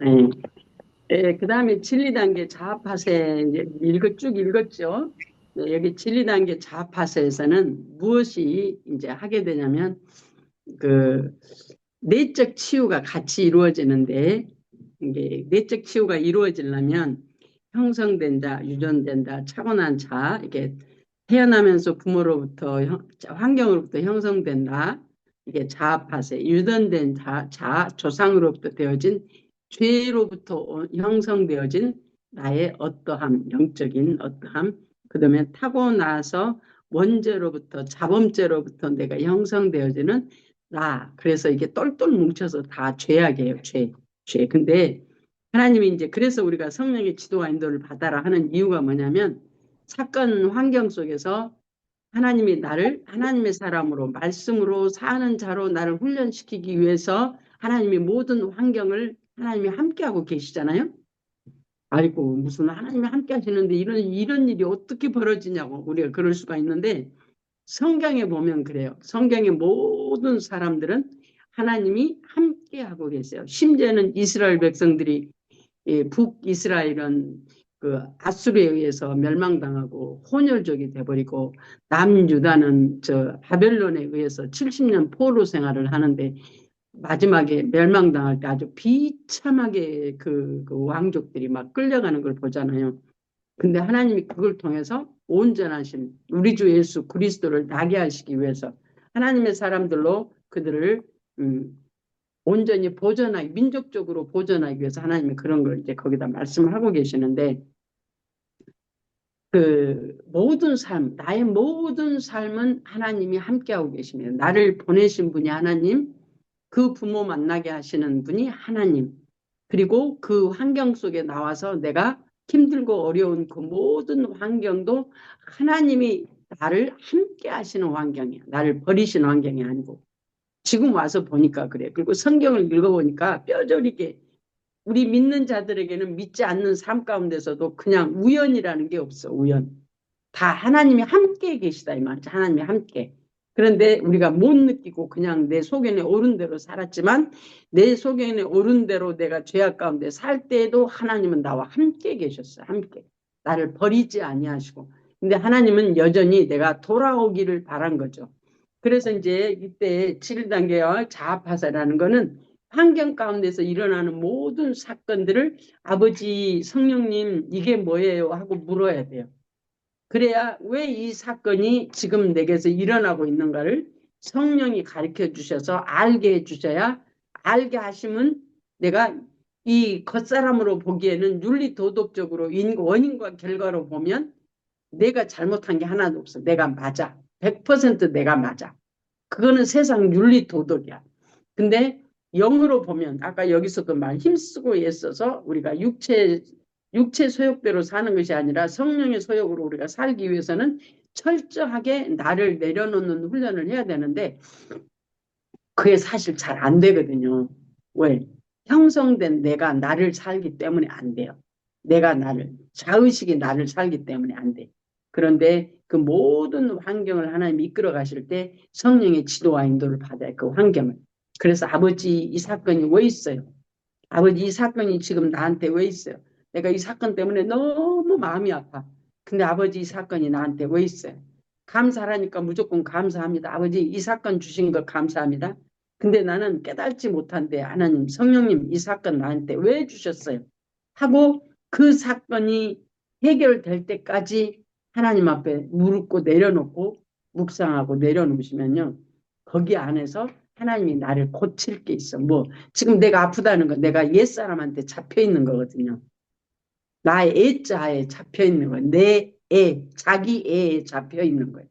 네. 예, 그 다음에 진리단계 자아파세 이제 쭉 읽었죠. 네, 여기 진리단계 자아파세에서는 무엇이 이제 하게 되냐면 그 내적 치유가 같이 이루어지는데 이게 내적 치유가 이루어지려면 형성된 자, 유전된 자, 타고난 자, 이게 태어나면서 부모로부터 환경으로부터 형성된다. 이게 자아파세, 유전된 조상으로부터 되어진 죄로부터 형성되어진 나의 어떠함, 영적인 어떠함, 그다음에 타고나서 원죄로부터 자범죄로부터 내가 형성되어지는 나. 그래서 이게 똘똘 뭉쳐서 다 죄악이에요, 죄. 죄. 근데 하나님이 이제 그래서 우리가 성령의 지도와 인도를 받아라 하는 이유가 뭐냐면 사건 환경 속에서 하나님이 나를 하나님의 사람으로 말씀으로 사는 자로 나를 훈련시키기 위해서 하나님이 모든 환경을 하나님이 함께하고 계시잖아요. 아이고 무슨 하나님이 함께 하시는데 이런 일이 어떻게 벌어지냐고 우리가 그럴 수가 있는데 성경에 보면 그래요. 성경의 모든 사람들은 하나님이 함께하고 계세요. 심지어는 이스라엘 백성들이 북이스라엘은 그 아수르에 의해서 멸망당하고 혼혈족이 돼버리고 남유다는 저 바벨론에 의해서 70년 포로 생활을 하는데 마지막에 멸망당할 때 아주 비참하게 그 왕족들이 막 끌려가는 걸 보잖아요. 근데 하나님이 그걸 통해서 온전하신 우리 주 예수 그리스도를 나게 하시기 위해서 하나님의 사람들로 그들을 음, 온전히 보존하기, 민족적으로 보존하기 위해서 하나님이 그런 걸 이제 거기다 말씀을 하고 계시는데, 그 모든 삶, 나의 모든 삶은 하나님이 함께하고 계십니다. 나를 보내신 분이 하나님, 그 부모 만나게 하시는 분이 하나님, 그리고 그 환경 속에 나와서 내가 힘들고 어려운 그 모든 환경도 하나님이 나를 함께 하시는 환경이야. 나를 버리시는 환경이 아니고. 지금 와서 보니까 그래. 그리고 성경을 읽어보니까 뼈저리게 우리 믿는 자들에게는 믿지 않는 삶 가운데서도 그냥 우연이라는 게 없어. 우연. 다 하나님이 함께 계시다 이 말이죠. 하나님이 함께. 그런데 우리가 못 느끼고 그냥 내 속에는 옳은 대로 살았지만 내 속에는 옳은 대로 내가 죄악 가운데 살 때에도 하나님은 나와 함께 계셨어요. 함께. 나를 버리지 아니하시고. 근데 하나님은 여전히 내가 돌아오기를 바란 거죠. 그래서 이제 이때 7단계와 자아파사라는 거는 환경 가운데서 일어나는 모든 사건들을 아버지 성령님 이게 뭐예요 하고 물어야 돼요. 그래야 왜 이 사건이 지금 내게서 일어나고 있는가를 성령이 가르쳐 주셔서 알게 해 주셔야 알게 하시면 내가 이 겉사람으로 보기에는 윤리 도덕적으로 원인과 결과로 보면 내가 잘못한 게 하나도 없어. 내가 맞아. 100% 내가 맞아. 그거는 세상 윤리 도덕이야. 근데 영으로 보면 아까 여기서도 말 힘쓰고 애써서 우리가 육체 소욕대로 사는 것이 아니라 성령의 소욕으로 우리가 살기 위해서는 철저하게 나를 내려놓는 훈련을 해야 되는데 그게 사실 잘 안 되거든요. 왜? 형성된 내가 나를 살기 때문에 안 돼요. 자의식이 나를 살기 때문에 안 돼. 그런데 그 모든 환경을 하나님이 이끌어 가실 때 성령의 지도와 인도를 받아요. 그 환경을. 그래서 아버지 이 사건이 왜 있어요? 아버지 이 사건이 지금 나한테 왜 있어요? 내가 이 사건 때문에 너무 마음이 아파. 근데 아버지 이 사건이 나한테 왜 있어요? 감사하니까 무조건 감사합니다. 아버지 이 사건 주신 거 감사합니다. 근데 나는 깨달지 못한데 하나님 성령님 이 사건 나한테 왜 주셨어요? 하고 그 사건이 해결될 때까지 하나님 앞에 무릎 꿇고 내려놓고 묵상하고 내려놓으시면요. 거기 안에서 하나님이 나를 고칠 게 있어. 뭐 지금 내가 아프다는 건 내가 옛사람한테 잡혀 있는 거거든요. 나의 애자에 잡혀 있는 거예요. 내 애, 자기 애에 잡혀 있는 거예요.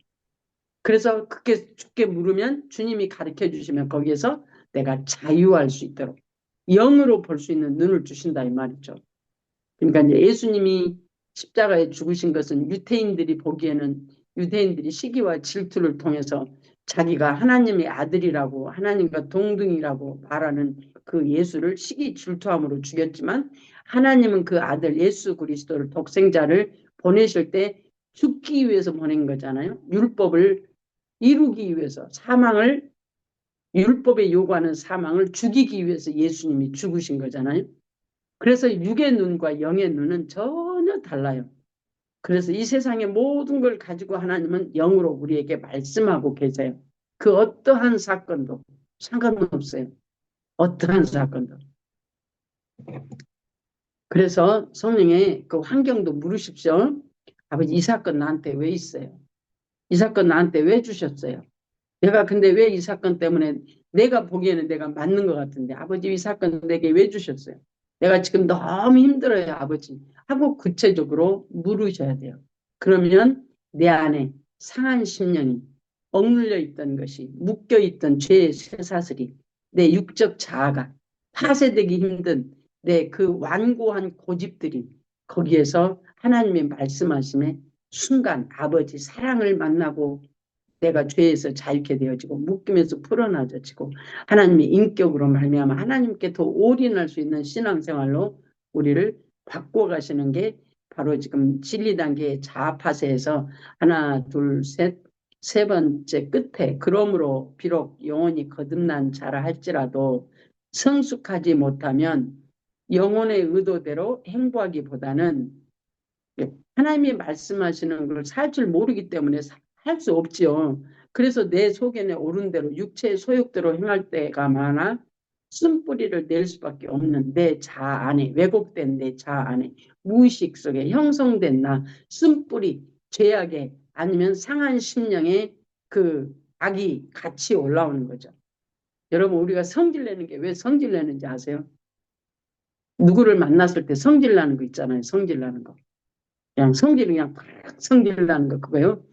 그래서 그렇게 죽게 물으면 주님이 가르쳐 주시면 거기에서 내가 자유할 수 있도록 영으로 볼 수 있는 눈을 주신다 이 말이죠. 그러니까 이제 예수님이 십자가에 죽으신 것은 유대인들이 보기에는 유대인들이 시기와 질투를 통해서 자기가 하나님의 아들이라고 하나님과 동등이라고 말하는 그 예수를 시기 질투함으로 죽였지만 하나님은 그 아들 예수 그리스도를 독생자를 보내실 때 죽기 위해서 보낸 거잖아요. 율법을 이루기 위해서 율법에 요구하는 사망을 죽이기 위해서 예수님이 죽으신 거잖아요. 그래서 육의 눈과 영의 눈은 전혀 달라요. 그래서 이 세상의 모든 걸 가지고 하나님은 영으로 우리에게 말씀하고 계세요. 그 어떠한 사건도 상관없어요. 어떠한 사건도. 그래서 성령의 그 환경도 물으십시오. 아버지, 이 사건 나한테 왜 있어요? 이 사건 나한테 왜 주셨어요? 내가 근데 왜 이 사건 때문에 내가 보기에는 내가 맞는 것 같은데 아버지 이 사건 내게 왜 주셨어요? 내가 지금 너무 힘들어요 아버지 하고 구체적으로 물으셔야 돼요. 그러면 내 안에 상한 심령이 억눌려 있던 것이 묶여 있던 죄의 쇠사슬이 내 육적 자아가 파쇄되기 힘든 내 그 완고한 고집들이 거기에서 하나님의 말씀하심에 순간 아버지 사랑을 만나고 내가 죄에서 자유케 되어지고 묶임에서 풀어나져지고 하나님의 인격으로 말미암아 하나님께 더 올인할 수 있는 신앙생활로 우리를 바꿔가시는 게 바로 지금 진리 단계의 자아파세에서 하나 둘셋 번째 끝에 그러므로 비록 영혼이 거듭난 자라 할지라도 성숙하지 못하면 영혼의 의도대로 행보하기보다는 하나님이 말씀하시는 걸 살 줄 모르기 때문에 할 수 없지요. 그래서 내 속에는 옳은 대로 육체의 소욕대로 행할 때가 많아 쓴뿌리를 낼 수밖에 없는 내 자아 안에 왜곡된 내 자아 안에 무의식 속에 형성된 나 쓴뿌리 죄악에 아니면 상한 심령에 그 악이 같이 올라오는 거죠. 여러분 우리가 성질 내는 게 왜 성질 내는지 아세요? 누구를 만났을 때 성질 나는 거 있잖아요. 성질 나는 거. 그냥 성질 그냥 팍 성질 나는 거 그거요.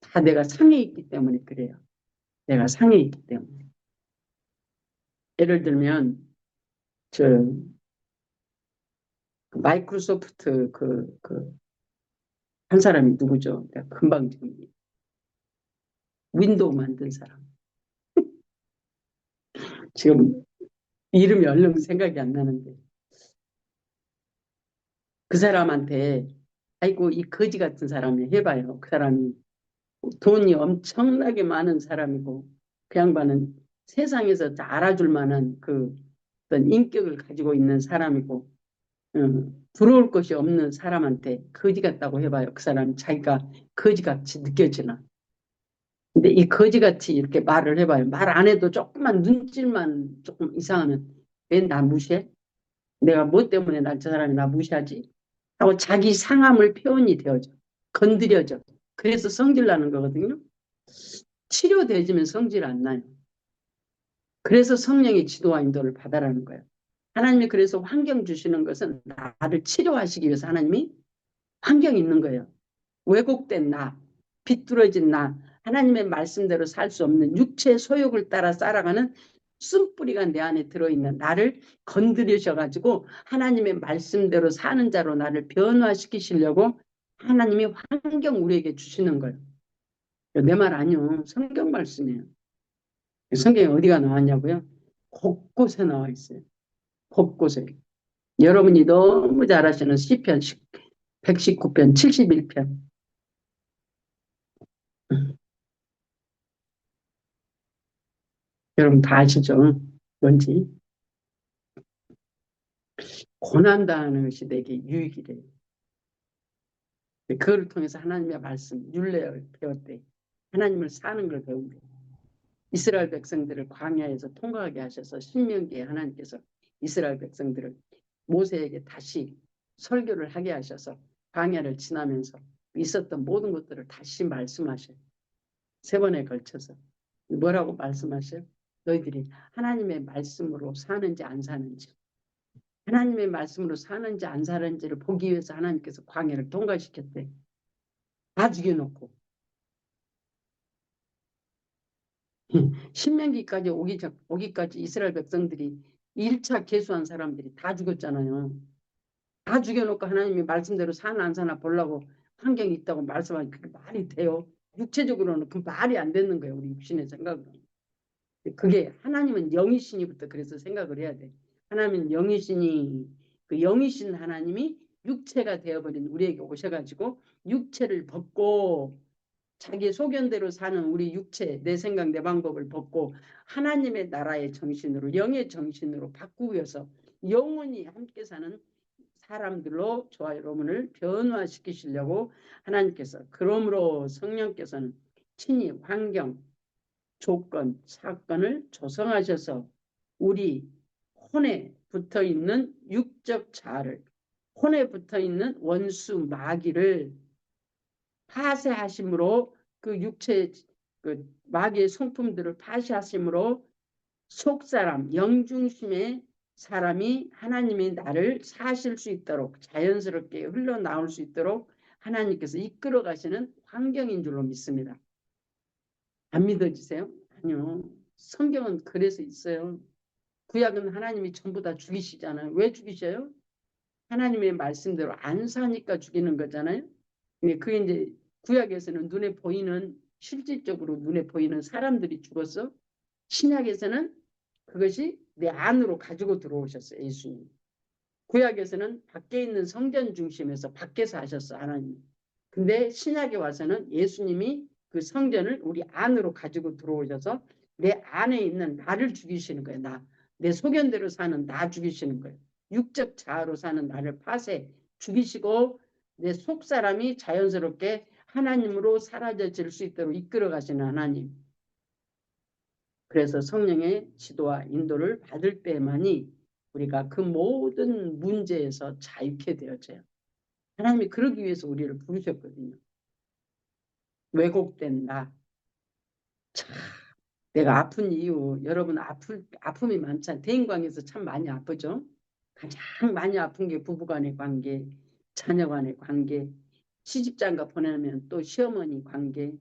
다 내가 상해 있기 때문에 그래요. 내가 상해 있기 때문에. 예를 들면 저 마이크로소프트 한 사람이 누구죠? 내가 금방 지금 윈도우 만든 사람. 지금 이름이 얼른 생각이 안 나는데 그 사람한테 아이고 이 거지 같은 사람이 해봐요. 그 사람이 돈이 엄청나게 많은 사람이고 그 양반은 세상에서 다 알아줄 만한 그 어떤 인격을 가지고 있는 사람이고 부러울 것이 없는 사람한테 거지 같다고 해봐요. 그 사람이 자기가 거지같이 느껴지나. 근데 이 거지같이 이렇게 말을 해봐요. 말 안 해도 조금만 눈질만 조금 이상하면 왜 나 무시해? 내가 뭐 때문에 저 사람이 나 무시하지? 하고 자기 상함을 표현이 되어져. 건드려져. 그래서 성질 나는 거거든요. 치료되지면 성질 안 나요. 그래서 성령의 지도와 인도를 받아라는 거예요. 하나님이 그래서 환경 주시는 것은 나를 치료하시기 위해서 하나님이 환경이 있는 거예요. 왜곡된 나, 비뚤어진 나, 하나님의 말씀대로 살 수 없는 육체의 소욕을 따라 살아가는 쓴뿌리가 내 안에 들어있는 나를 건드리셔가지고 하나님의 말씀대로 사는 자로 나를 변화시키시려고 하나님이 환경 우리에게 주시는 거예요. 내 말 아니요. 성경 말씀이에요. 성경에 어디가 나왔냐고요? 곳곳에 나와 있어요. 곳곳에. 여러분이 너무 잘 아시는 시편 119편, 71편. 여러분 다 아시죠? 뭔지. 고난당하는 것이 내게 유익이래요. 그걸 통해서 하나님의 말씀, 율례를 배웠대. 하나님을 사는 걸 배운대. 이스라엘 백성들을 광야에서 통과하게 하셔서 신명기에 하나님께서 이스라엘 백성들을 모세에게 다시 설교를 하게 하셔서 광야를 지나면서 있었던 모든 것들을 다시 말씀하셔요. 3번에 걸쳐서. 뭐라고 말씀하셔요? 너희들이 하나님의 말씀으로 사는지 안 사는지 하나님의 말씀으로 사는지 안 사는지를 보기 위해서 하나님께서 광야를 통과시켰대. 다 죽여놓고. 신명기까지 오기까지 이스라엘 백성들이 1차 계수한 사람들이 다 죽었잖아요. 다 죽여놓고 하나님이 말씀대로 사나 안 사나 보려고 환경이 있다고 말씀하니 그게 말이 돼요. 육체적으로는 그 말이 안 되는 거예요. 우리 육신의 생각으로. 그게 하나님은 영이시니부터 그래서 생각을 해야 돼. 하나님은 영이시니 그 영이신 하나님이 육체가 되어버린 우리에게 오셔가지고 육체를 벗고 자기 소견대로 사는 우리 육체, 내 생각, 내 방법을 벗고 하나님의 나라의 정신으로 영의 정신으로 바꾸기 위해서 영원히 함께 사는 사람들로 저와 여러분을 변화시키시려고 하나님께서 그러므로 성령께서는 친히 환경, 조건, 사건을 조성하셔서 우리 혼에 붙어있는 육적 자아를 혼에 붙어있는 원수 마귀를 파쇄하심으로 그 육체 그 마귀의 성품들을 파쇄하심으로 속사람 영중심의 사람이 하나님이 나를 사실 수 있도록 자연스럽게 흘러나올 수 있도록 하나님께서 이끌어 가시는 환경인 줄로 믿습니다. 안 믿어지세요? 아니요. 성경은 그래서 있어요. 구약은 하나님이 전부 다 죽이시잖아요. 왜 죽이셔요? 하나님의 말씀대로 안 사니까 죽이는 거잖아요. 근데 그게 이제 구약에서는 눈에 보이는 실질적으로 눈에 보이는 사람들이 죽었어. 신약에서는 그것이 내 안으로 가지고 들어오셨어요. 예수님. 구약에서는 밖에 있는 성전 중심에서 밖에서 하셨어. 하나님. 근데 신약에 와서는 예수님이 그 성전을 우리 안으로 가지고 들어오셔서 내 안에 있는 나를 죽이시는 거예요. 내 소견대로 사는 나 죽이시는 거예요. 육적 자아로 사는 나를 파쇄 죽이시고 내 속사람이 자연스럽게 하나님으로 사라져질 수 있도록 이끌어 가시는 하나님. 그래서 성령의 지도와 인도를 받을 때만이 우리가 그 모든 문제에서 자유케 되어져요. 하나님이 그러기 위해서 우리를 부르셨거든요. 왜곡된 나. 참, 내가 아픈 이유, 여러분 아픔이 많잖아요. 대인관계에서 참 많이 아프죠. 가장 많이 아픈 게 부부간의 관계, 자녀간의 관계, 시집장가 보내면 또 시어머니 관계,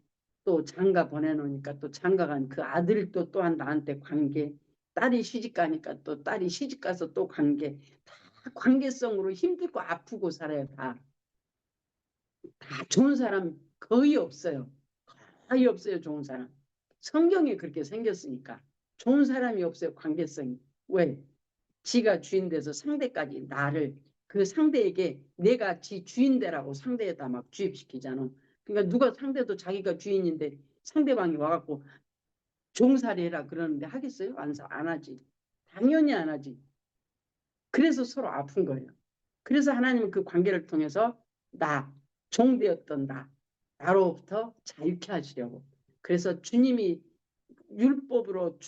또 장가 보내놓으니까 또 장가간 그 아들도 또한 나한테 관계, 딸이 시집가니까 또 딸이 시집가서 또 관계, 다 관계성으로 힘들고 아프고 살아요. 다 좋은 사람 거의 없어요. 거의 없어요. 좋은 사람. 성경에 그렇게 생겼으니까 좋은 사람이 없어요. 관계성이. 왜? 지가 주인 돼서 상대까지 나를 그 상대에게 내가 지 주인 되라고 상대에다 막 주입시키잖아. 그러니까 누가 상대도 자기가 주인인데 상대방이 와갖고 종살이 해라 그러는데 하겠어요? 안 하지. 당연히 안 하지. 그래서 서로 아픈 거예요. 그래서 하나님은 그 관계를 통해서 종되었던 나로부터 자유케 하시려고. 그래서 주님이 율법으로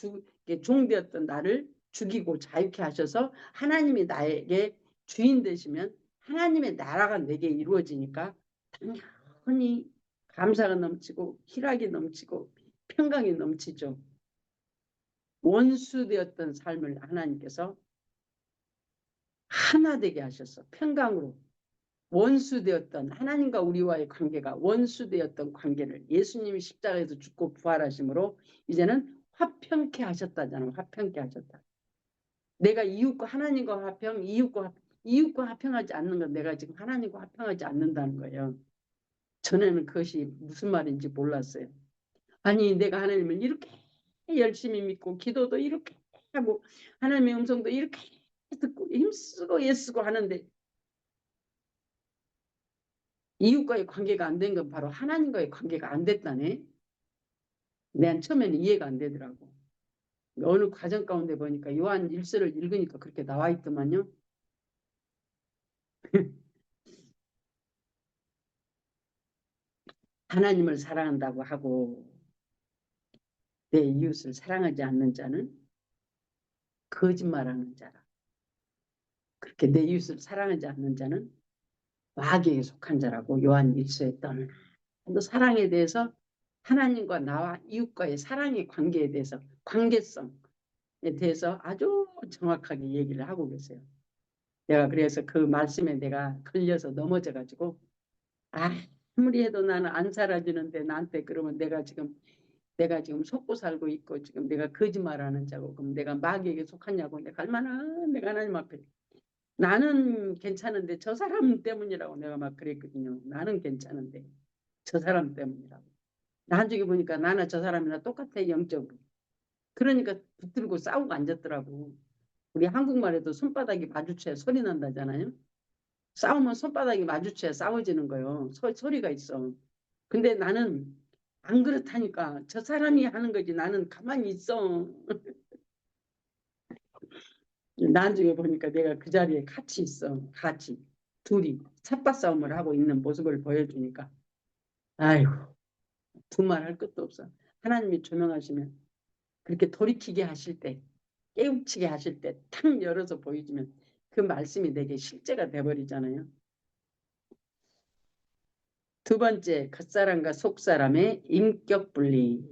종되었던 나를 죽이고 자유케 하셔서 하나님이 나에게 주인 되시면 하나님의 나라가 내게 이루어지니까 당연히 감사가 넘치고 희락이 넘치고 평강이 넘치죠. 원수되었던 삶을 하나님께서 하나 되게 하셨어. 평강으로. 원수되었던 하나님과 우리와의 관계가 원수되었던 관계를 예수님이 십자가에서 죽고 부활하심으로 이제는 화평케 하셨다잖아요. 화평케 하셨다. 내가 이웃과 하나님과 이웃과 화평하지 않는 건 내가 지금 하나님과 화평하지 않는다는 거예요. 전에는 그것이 무슨 말인지 몰랐어요. 아니 내가 하나님을 이렇게 열심히 믿고 기도도 이렇게 하고 하나님의 음성도 이렇게 듣고 힘쓰고 애쓰고 하는데 이웃과의 관계가 안 된 건 바로 하나님과의 관계가 안 됐다네. 난 처음에는 이해가 안 되더라고. 어느 과정 가운데 보니까 요한 1서를 읽으니까 그렇게 나와 있더만요. 하나님을 사랑한다고 하고 내 이웃을 사랑하지 않는 자는 거짓말하는 자라. 그렇게 내 이웃을 사랑하지 않는 자는 마귀에게 속한 자라고 요한 1서에 떠나. 사랑에 대해서 하나님과 나와 이웃과의 사랑의 관계에 대해서 관계성에 대해서 아주 정확하게 얘기를 하고 계세요. 내가 그래서 그 말씀에 내가 걸려서 넘어져 가지고 아무리 해도 나는 안 사라지는데 나한테 그러면 내가 지금 속고 살고 있고 지금 내가 거짓말하는 자고 그럼 내가 마귀에게 속하냐고 내가 얼마나 내가 하나님 앞에 나는 괜찮은데 저 사람 때문이라고 내가 막 그랬거든요. 나는 괜찮은데 저 사람 때문이라고. 나중에 보니까 나나 저 사람이나 똑같아 영적으로. 그러니까 붙들고 싸우고 앉았더라고. 우리 한국말에도 손바닥이 마주쳐야 소리 난다잖아요. 싸우면 손바닥이 마주쳐야 싸워지는 거예요. 소리가 있어. 근데 나는 안 그렇다니까. 저 사람이 하는 거지. 나는 가만히 있어. 나중에 보니까 내가 그 자리에 같이 있어. 같이. 둘이 삿바싸움을 하고 있는 모습을 보여주니까 아이고 두말 할 것도 없어. 하나님이 조명하시면 그렇게 돌이키게 하실 때 깨우치게 하실 때 탁 열어서 보여주면 그 말씀이 내게 실제가 돼버리잖아요. 두 번째, 겉사람과 속사람의 인격 분리.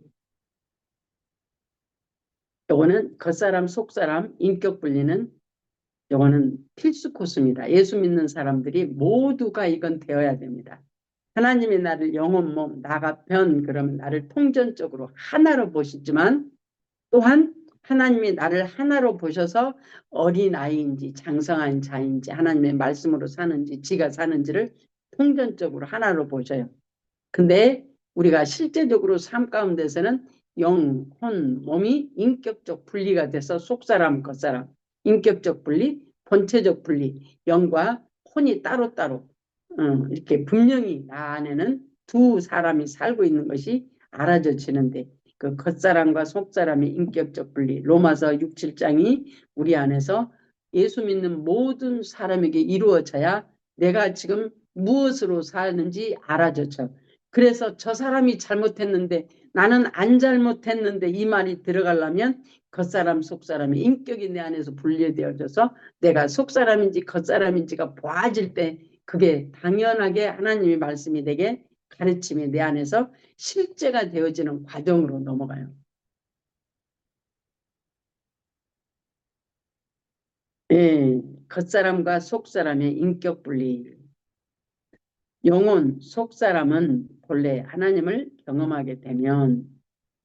요거는 겉사람, 속사람, 인격 분리는 요거는 필수 코스입니다. 예수 믿는 사람들이 모두가 이건 되어야 됩니다. 하나님이 나를 영혼, 몸, 나가 변 그러면 나를 통전적으로 하나로 보시지만 또한 하나님이 나를 하나로 보셔서 어린아이인지 장성한 자인지 하나님의 말씀으로 사는지 지가 사는지를 통전적으로 하나로 보셔요. 근데 우리가 실제적으로 삶 가운데서는 영, 혼, 몸이 인격적 분리가 돼서 속사람, 겉사람, 인격적 분리, 본체적 분리, 영과 혼이 따로따로 이렇게 분명히 나 안에는 두 사람이 살고 있는 것이 알아져지는데 그 겉사람과 속사람의 인격적 분리, 로마서 6, 7장이 우리 안에서 예수 믿는 모든 사람에게 이루어져야 내가 지금 무엇으로 사는지 알아져져. 그래서 저 사람이 잘못했는데 나는 안 잘못했는데 이 말이 들어가려면 겉사람 속사람의 인격이 내 안에서 분리되어져서 내가 속사람인지 겉사람인지가 보아질 때 그게 당연하게 하나님의 말씀이 내게 가르침이 내 안에서 실제가 되어지는 과정으로 넘어가요. 예, 겉사람과 속사람의 인격 분리. 영혼, 속사람은 본래 하나님을 경험하게 되면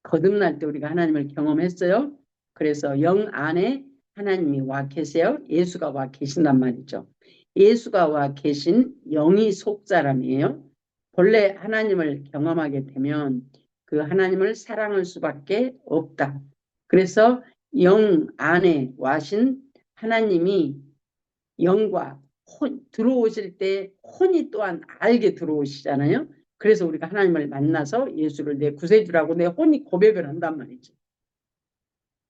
거듭날 때 우리가 하나님을 경험했어요. 그래서 영 안에 하나님이 와 계세요. 예수가 와 계신단 말이죠. 예수가 와 계신 영이 속사람이에요. 본래 하나님을 경험하게 되면 그 하나님을 사랑할 수밖에 없다. 그래서 영 안에 와신 하나님이 영과 들어오실 때 혼이 또한 알게 들어오시잖아요. 그래서 우리가 하나님을 만나서 예수를 내 구세주라고 내 혼이 고백을 한단 말이지.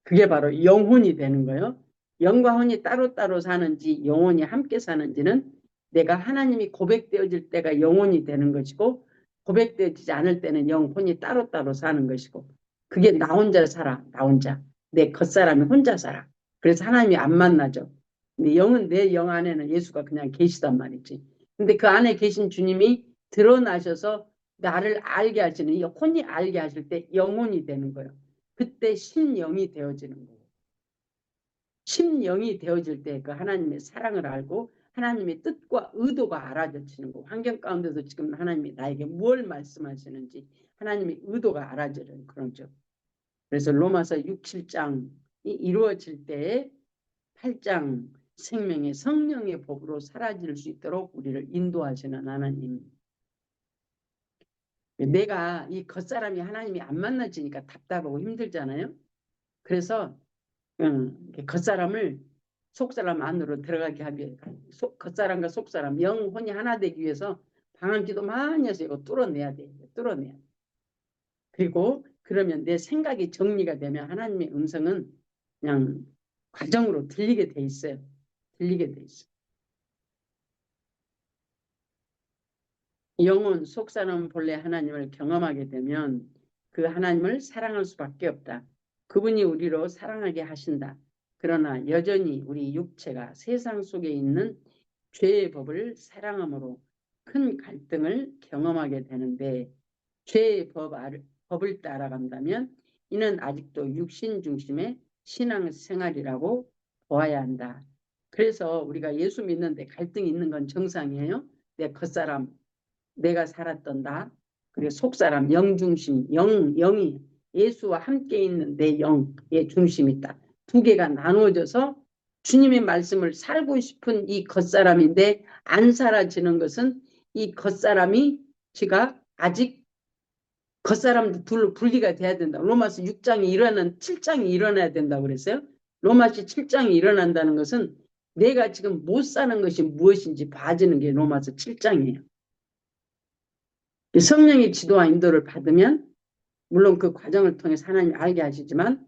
그게 바로 영혼이 되는 거예요. 영과 혼이 따로따로 사는지 영혼이 함께 사는지는 내가 하나님이 고백되어질 때가 영혼이 되는 것이고 고백되어지지 않을 때는 영혼이 따로따로 사는 것이고 그게 나 혼자 살아. 나 혼자. 내 겉사람이 혼자 살아. 그래서 하나님이 안 만나죠. 근데 영은 내 영 안에는 예수가 그냥 계시단 말이지. 근데 그 안에 계신 주님이 드러나셔서 나를 알게 하시는 이 혼이 알게 하실 때 영혼이 되는 거예요. 그때 심령이 되어지는 거예요. 심령이 되어질 때 그 하나님의 사랑을 알고 하나님의 뜻과 의도가 알아져지는 거. 환경 가운데서 지금 하나님이 나에게 뭘 말씀하시는지 하나님의 의도가 알아지는 그런죠. 그래서 로마서 6, 7장이 이루어질 때에 8장 생명의 성령의 법으로 사라질 수 있도록 우리를 인도하시는 하나님. 내가 이 겉사람이 하나님이 안 만나지니까 답답하고 힘들잖아요. 그래서 겉사람을 속사람 안으로 들어가게 하기 위해 겉사람과 속사람 영혼이 하나 되기 위해서 방언기도 많이 해서 이거 뚫어내야 돼. 뚫어내야 돼. 그리고 그러면 내 생각이 정리가 되면 하나님의 음성은 그냥 과정으로 들리게 돼 있어요. 들리게 돼 있어. 영혼 속사람 본래 하나님을 경험하게 되면 그 하나님을 사랑할 수밖에 없다. 그분이 우리로 사랑하게 하신다. 그러나 여전히 우리 육체가 세상 속에 있는 죄의 법을 사랑함으로 큰 갈등을 경험하게 되는데 죄의 법을 따라간다면 이는 아직도 육신 중심의 신앙생활이라고 보아야 한다. 그래서 우리가 예수 믿는데 갈등이 있는 건 정상이에요. 내 겉사람 내가 살았던 나 그리고 속사람 영중심 영이 예수와 함께 있는 내 영의 중심이 있다. 두 개가 나누어져서 주님의 말씀을 살고 싶은 이 겉사람인데 안 사라지는 것은 이 겉사람이 지가 아직 겉사람도 둘로 분리가 돼야 된다. 로마서 6장이 일어난 7장이 일어나야 된다고 그랬어요. 로마서 7장이 일어난다는 것은 내가 지금 못 사는 것이 무엇인지 봐지는 게 로마서 7장이에요. 성령의 지도와 인도를 받으면 물론 그 과정을 통해 하나님이 알게 하시지만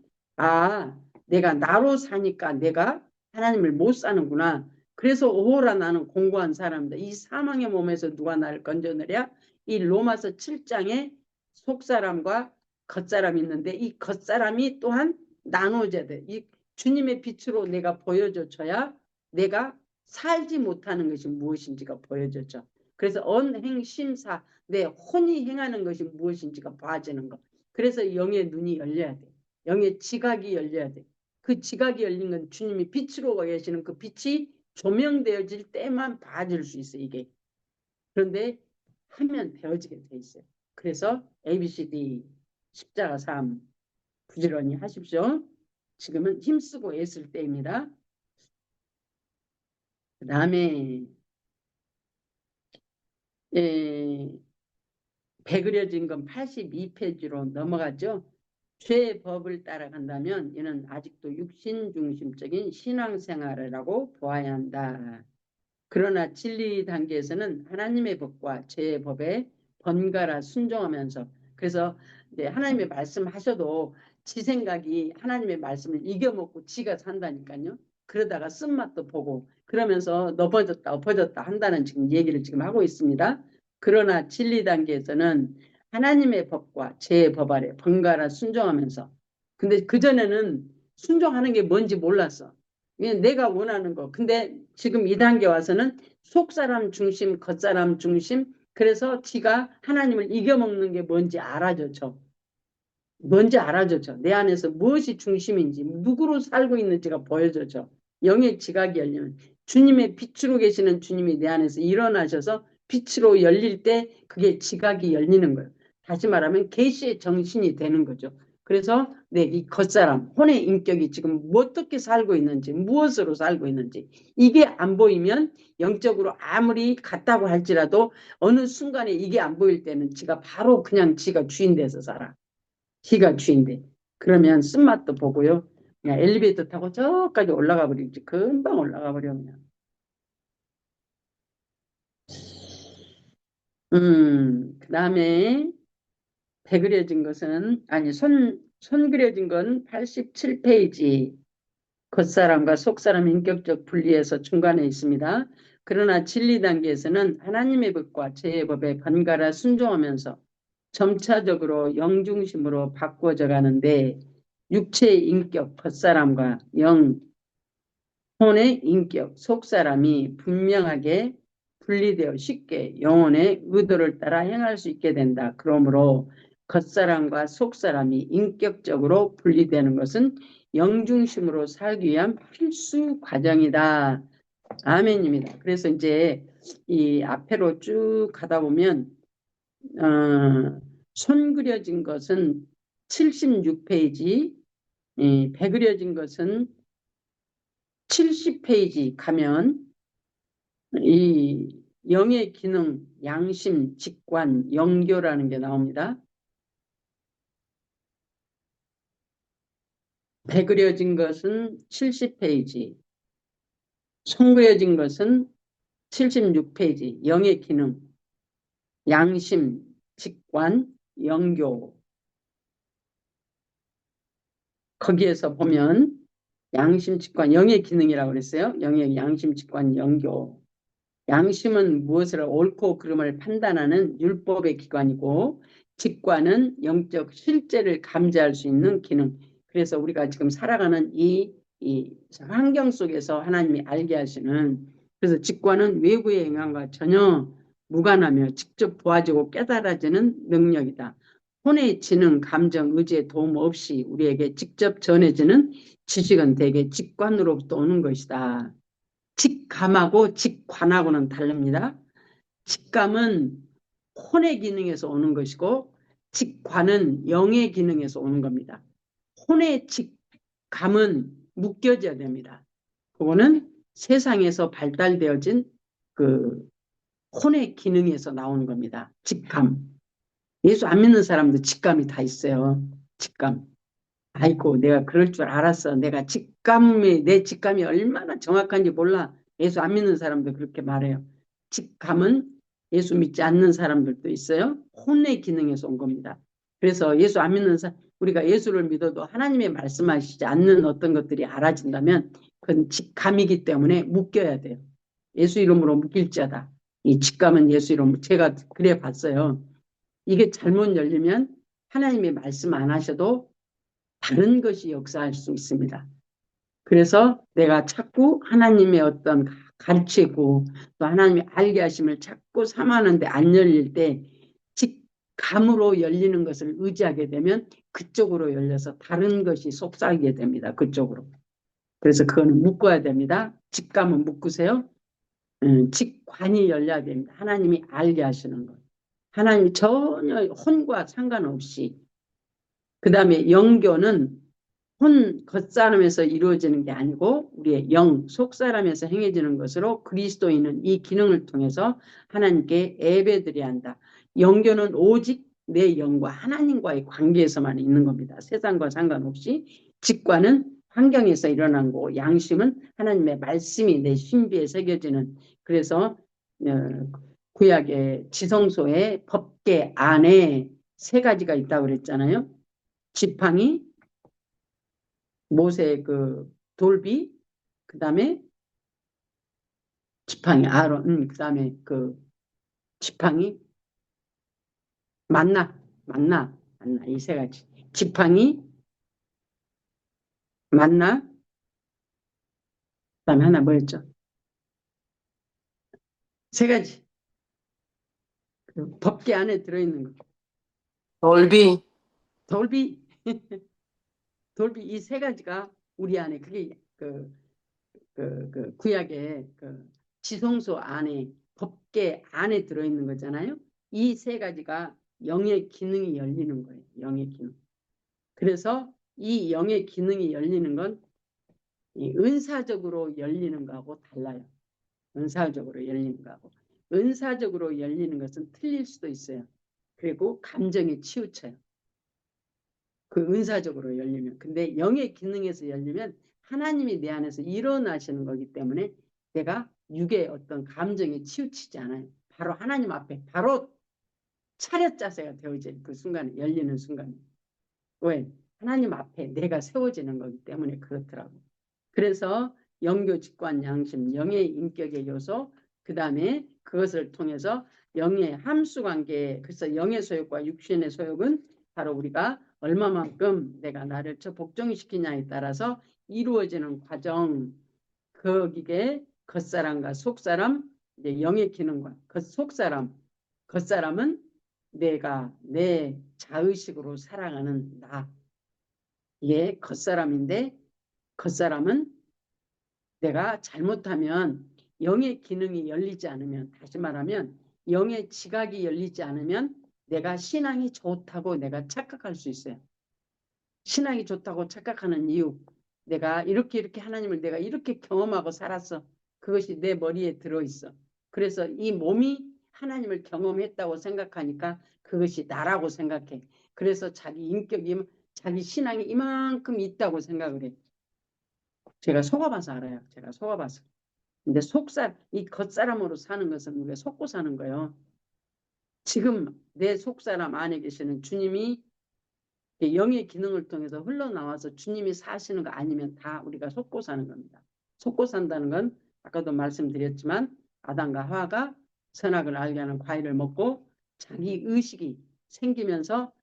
내가 나로 사니까 내가 하나님을 못 사는구나. 그래서 오호라 나는 공고한 사람이다. 이 사망의 몸에서 누가 나를 건져내랴? 이 로마서 7장에 속사람과 겉사람이 있는데 이 겉사람이 또한 나눠져야 돼. 이 주님의 빛으로 내가 보여줘야 내가 살지 못하는 것이 무엇인지가 보여졌죠. 그래서 언행심사 내 혼이 행하는 것이 무엇인지가 봐지는 거. 그래서 영의 눈이 열려야 돼. 영의 지각이 열려야 돼. 그 지각이 열린 건 주님이 빛으로 계시는 그 빛이 조명되어질 때만 봐질 수 있어 이게. 그런데 하면 되어지게 돼 있어요. 그래서 ABCD 십자가 삶 부지런히 하십시오. 지금은 힘쓰고 애쓸 때입니다. 그 다음에 배 그려진 건 82페이지로 넘어가죠. 죄의 법을 따라간다면 이는 아직도 육신 중심적인 신앙생활이라고 보아야 한다. 그러나 진리 단계에서는 하나님의 법과 죄의 법에 번갈아 순종하면서 그래서 이제 하나님의 말씀하셔도 지 생각이 하나님의 말씀을 이겨먹고 지가 산다니까요. 그러다가 쓴맛도 보고 그러면서 넘어졌다 엎어졌다 한다는 지금 얘기를 지금 하고 있습니다. 그러나 진리 단계에서는 하나님의 법과 죄의 법 아래 번갈아 순종하면서 근데 그전에는 순종하는 게 뭔지 몰랐어. 내가 원하는 거. 근데 지금 이 단계 와서는 속사람 중심, 겉사람 중심. 그래서 지가 하나님을 이겨먹는 게 뭔지 알아줬죠. 뭔지 알아줬죠. 내 안에서 무엇이 중심인지, 누구로 살고 있는지가 보여줬죠. 영의 지각이 열리면 주님의 빛으로 계시는 주님이 내 안에서 일어나셔서 빛으로 열릴 때 그게 지각이 열리는 거예요. 다시 말하면 계시의 정신이 되는 거죠. 그래서 이 겉사람, 혼의 인격이 지금 어떻게 살고 있는지, 무엇으로 살고 있는지 이게 안 보이면 영적으로 아무리 같다고 할지라도 어느 순간에 이게 안 보일 때는 지가 바로 그냥 지가 주인 돼서 살아. 지가 주인돼. 그러면 쓴맛도 보고요. 그냥 엘리베이터 타고 저까지 올라가 버리지. 금방 올라가 버려 그냥. 그다음에 배 그려진 것은 아니 손 그려진 건 87페이지. 겉사람과 속사람 인격적 분리에서 중간에 있습니다. 그러나 진리 단계에서는 하나님의 법과 죄의 법에 번갈아 순종하면서 점차적으로 영중심으로 바꾸어져 가는데 육체의 인격 겉사람과 영혼의 인격 속사람이 분명하게 분리되어 쉽게 영혼의 의도를 따라 행할 수 있게 된다. 그러므로 겉사람과 속사람이 인격적으로 분리되는 것은 영중심으로 살기 위한 필수 과정이다. 아멘입니다. 그래서 이제 이 앞으로 쭉 가다 보면 손 그려진 것은 76페이지, 배 그려진 것은 70페이지 가면 이 영의 기능, 양심, 직관, 영교라는 게 나옵니다. 배 그려진 것은 70페이지, 손 그려진 것은 76페이지, 영의 기능, 양심, 직관, 영교. 거기에서 보면 양심, 직관, 영의 기능이라고 그랬어요. 영의 양심, 직관, 영교. 양심은 무엇을 옳고 그름을 판단하는 율법의 기관이고 직관은 영적 실제를 감지할 수 있는 기능. 그래서 우리가 지금 살아가는 이 환경 속에서 하나님이 알게 하시는 그래서 직관은 외부의 영향과 전혀 무관하며 직접 보아지고 깨달아지는 능력이다. 혼의 지능, 감정, 의지의 도움 없이 우리에게 직접 전해지는 지식은 대개 직관으로부터 오는 것이다. 직감하고 직관하고는 다릅니다. 직감은 혼의 기능에서 오는 것이고 직관은 영의 기능에서 오는 겁니다. 혼의 직감은 묶여져야 됩니다. 그거는 세상에서 발달되어진 그 혼의 기능에서 나오는 겁니다. 직감. 예수 안 믿는 사람도 직감이 다 있어요. 직감. 아이고 내가 그럴 줄 알았어. 내가 내 직감이 얼마나 정확한지 몰라. 예수 안 믿는 사람도 그렇게 말해요. 직감은 예수 믿지 않는 사람들도 있어요. 혼의 기능에서 온 겁니다. 그래서 예수 안 믿는 우리가 예수를 믿어도 하나님의 말씀하시지 않는 어떤 것들이 알아진다면 그건 직감이기 때문에 묶여야 돼요. 예수 이름으로 묶일지어다. 이 직감은 예수 이름, 제가 그래 봤어요. 이게 잘못 열리면 하나님의 말씀 안 하셔도 다른 것이 역사할 수 있습니다. 그래서 내가 자꾸 하나님의 어떤 가르치고 또 하나님의 알게 하심을 자꾸 삼하는데 안 열릴 때 직감으로 열리는 것을 의지하게 되면 그쪽으로 열려서 다른 것이 속삭이게 됩니다. 그쪽으로. 그래서 그거는 묶어야 됩니다. 직감은 묶으세요. 직관이 열려야 됩니다. 하나님이 알게 하시는 것. 하나님이 전혀 혼과 상관없이. 그 다음에 영교는 혼 겉사람에서 이루어지는 게 아니고 우리의 영, 속사람에서 행해지는 것으로 그리스도인은 이 기능을 통해서 하나님께 예배드려야 한다. 영교는 오직 내 영과 하나님과의 관계에서만 있는 겁니다. 세상과 상관없이. 직관은 환경에서 일어난 거고 양심은 하나님의 말씀이 내 신비에 새겨지는. 그래서 구약의 지성소의 법계 안에 세 가지가 있다고 그랬잖아요. 지팡이, 모세 그 돌비, 그 다음에 지팡이 아론, 그 다음에 그 지팡이 만나 이 세 가지. 지팡이, 만나, 그 다음에 하나 뭐였죠? 세 가지. 그 법계 안에 들어있는 거. 넓이. 돌비, 돌비 이 세 가지가 우리 안에 그게 그 구약의 그 지성소 안에 법계 안에 들어있는 거잖아요. 이 세 가지가 영의 기능이 열리는 거예요. 영의 기능. 그래서 이 영의 기능이 열리는 건 이 은사적으로 열리는 거하고 달라요. 은사적으로 열리는 거하고. 은사적으로 열리는 것은 틀릴 수도 있어요. 그리고 감정에 치우쳐요. 그 은사적으로 열리면. 근데 영의 기능에서 열리면 하나님이 내 안에서 일어나시는 거기 때문에 내가 육의 어떤 감정에 치우치지 않아요. 바로 하나님 앞에 바로 차렷 자세가 되어질 그 순간에 열리는 순간에. 왜? 하나님 앞에 내가 세워지는 거기 때문에 그렇더라고. 그래서 영교, 직관, 양심, 영의 인격의 요소, 그 다음에 그것을 통해서 영의 함수관계, 그래서 영의 소욕과 육신의 소욕은 바로 우리가 얼마만큼 내가 나를 복종이 시키냐에 따라서 이루어지는 과정, 거기에 겉사람과 속사람, 이제 영의 기능과 속사람, 겉사람은 내가 내 자의식으로 살아가는 나, 이게 겉사람인데 겉사람은 내가 잘못하면 영의 기능이 열리지 않으면, 다시 말하면 영의 지각이 열리지 않으면 내가 신앙이 좋다고 내가 착각할 수 있어요. 신앙이 좋다고 착각하는 이유, 내가 이렇게 하나님을 내가 이렇게 경험하고 살았어. 그것이 내 머리에 들어있어. 그래서 이 몸이 하나님을 경험했다고 생각하니까 그것이 나라고 생각해. 그래서 자기 인격이, 자기 신앙이 이만큼 있다고 생각을 해. 제가 속아봐서 알아요. 제가 속아봐서. 근데 이 겉사람으로 사는 것은 우리가 속고 사는 거예요. 지금 내 속사람 안에 계시는 주님이 영의 기능을 통해서 흘러나와서 주님이 사시는 거 아니면 다 우리가 속고 사는 겁니다. 속고 산다는 건 아까도 말씀드렸지만 아담과 하와가 선악을 알게 하는 과일을 먹고 자기 의식이 생기면서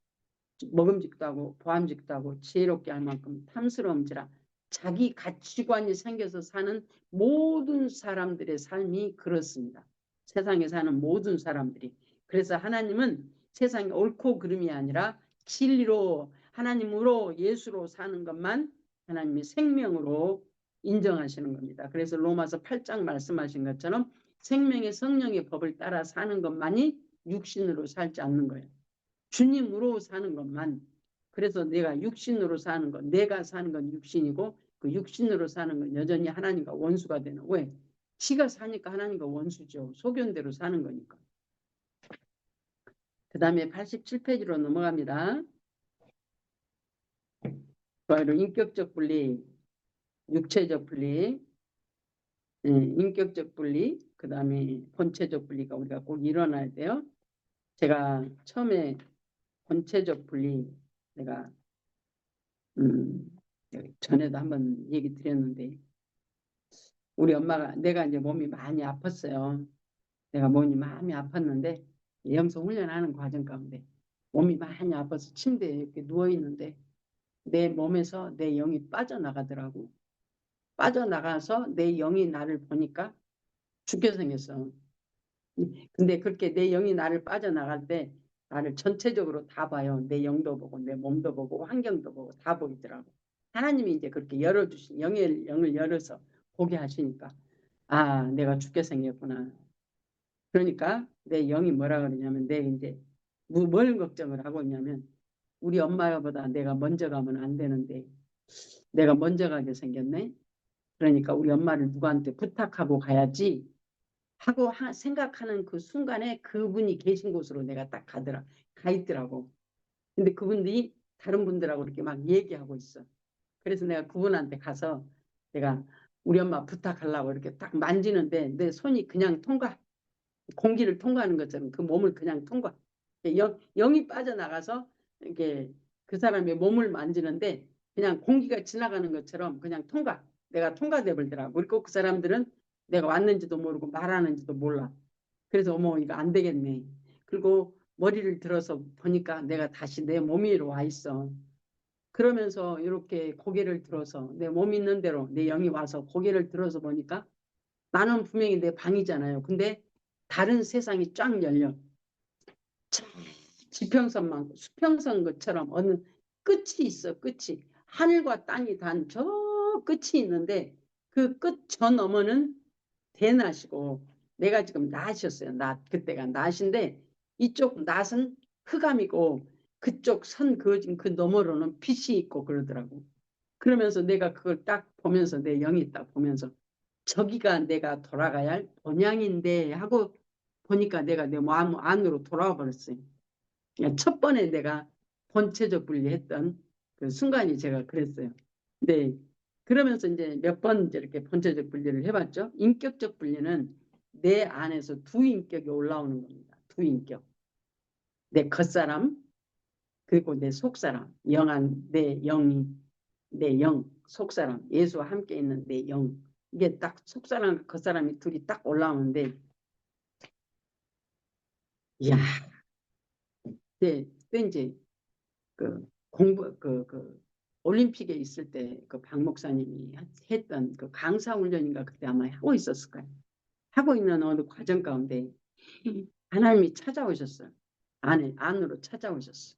먹음직도 하고 보암직도 하고 지혜롭게 할 만큼 탐스러움지라 자기 가치관이 생겨서 사는 모든 사람들의 삶이 그렇습니다. 세상에 사는 모든 사람들이. 그래서 하나님은 세상이 옳고 그름이 아니라 진리로 하나님으로 예수로 사는 것만 하나님이 생명으로 인정하시는 겁니다. 그래서 로마서 8장 말씀하신 것처럼 생명의 성령의 법을 따라 사는 것만이 육신으로 살지 않는 거예요. 주님으로 사는 것만. 그래서 내가 육신으로 사는 것, 내가 사는 건 육신이고 그 육신으로 사는 건 여전히 하나님과 원수가 되는. 왜? 지가 사니까 하나님과 원수죠. 소견대로 사는 거니까. 그 다음에 87페이지로 넘어갑니다. 바로 인격적 분리, 육체적 분리, 인격적 분리, 그 다음에 본체적 분리가 우리가 꼭 일어나야 돼요. 제가 처음에 본체적 분리 내가 전에도 한번 얘기 드렸는데 우리 엄마가 내가 이제 몸이 많이 아팠어요. 내가 몸이 많이 아팠는데 영성 훈련하는 과정 가운데 몸이 많이 아파서 침대에 이렇게 누워 있는데 내 몸에서 내 영이 빠져나가더라고. 빠져나가서 내 영이 나를 보니까 죽게 생겼어. 근데 그렇게 내 영이 나를 빠져나갈 때 나를 전체적으로 다 봐요. 내 영도 보고 내 몸도 보고 환경도 보고 다 보이더라고. 하나님이 이제 그렇게 열어주신 영을 열어서 보게 하시니까 아 내가 죽게 생겼구나. 그러니까 내 영이 뭐라 그러냐면 내 이제 뭘 걱정을 하고 있냐면 우리 엄마보다 내가 먼저 가면 안 되는데 내가 먼저 가게 생겼네. 그러니까 우리 엄마를 누구한테 부탁하고 가야지 하고 생각하는 그 순간에 그분이 계신 곳으로 내가 딱 가 있더라고. 근데 그분들이 다른 분들하고 이렇게 막 얘기하고 있어. 그래서 내가 그분한테 가서 내가 우리 엄마 부탁하려고 이렇게 딱 만지는데 내 손이 그냥 공기를 통과하는 것처럼 그 몸을 그냥 통과. 영이 빠져나가서 이렇게 그 사람의 몸을 만지는데 그냥 공기가 지나가는 것처럼 그냥 내가 통과돼 버리더라고. 그리고 그 사람들은 내가 왔는지도 모르고 말하는지도 몰라. 그래서 어머 이거 안 되겠네. 그리고 머리를 들어서 보니까 내가 다시 내 몸 위로 와 있어. 그러면서 이렇게 고개를 들어서 내 몸 있는 대로 내 영이 와서 고개를 들어서 보니까 나는 분명히 내 방이잖아요. 근데 다른 세상이 쫙 열려. 지평선만 수평선 것처럼 어느 끝이 있어. 끝이 하늘과 땅이 단 저 끝이 있는데 그 끝 저 너머는 대낮이고 내가 지금 낮이었어요. 낮 그때가 낮인데 이쪽 낮은 흑암이고 그쪽 선 그어진 그 너머로는 빛이 있고 그러더라고. 그러면서 내가 그걸 딱 보면서 내 영이 딱 보면서 저기가 내가 돌아가야 할 본향인데 하고 보니까 내가 내 마음 안으로 돌아와 버렸어요. 그러니까 첫 번에 내가 본체적 분리했던 그 순간이 제가 그랬어요. 네. 그러면서 이제 몇 번 이렇게 본체적 분리를 해봤죠. 인격적 분리는 내 안에서 두 인격이 올라오는 겁니다. 두 인격. 내 겉사람 그리고 내 속사람. 내 영이 내 영, 속사람. 예수와 함께 있는 내 영. 이게 딱 속사람, 겉사람이 둘이 딱 올라오는데 이야, 네, 그때 이제 그 올림픽에 있을 때 그 박 목사님이 했던 그 강사 훈련인가 그때 아마 하고 있었을 거예요. 하고 있는 어느 과정 가운데 하나님이 찾아오셨어요. 안으로 찾아오셨어.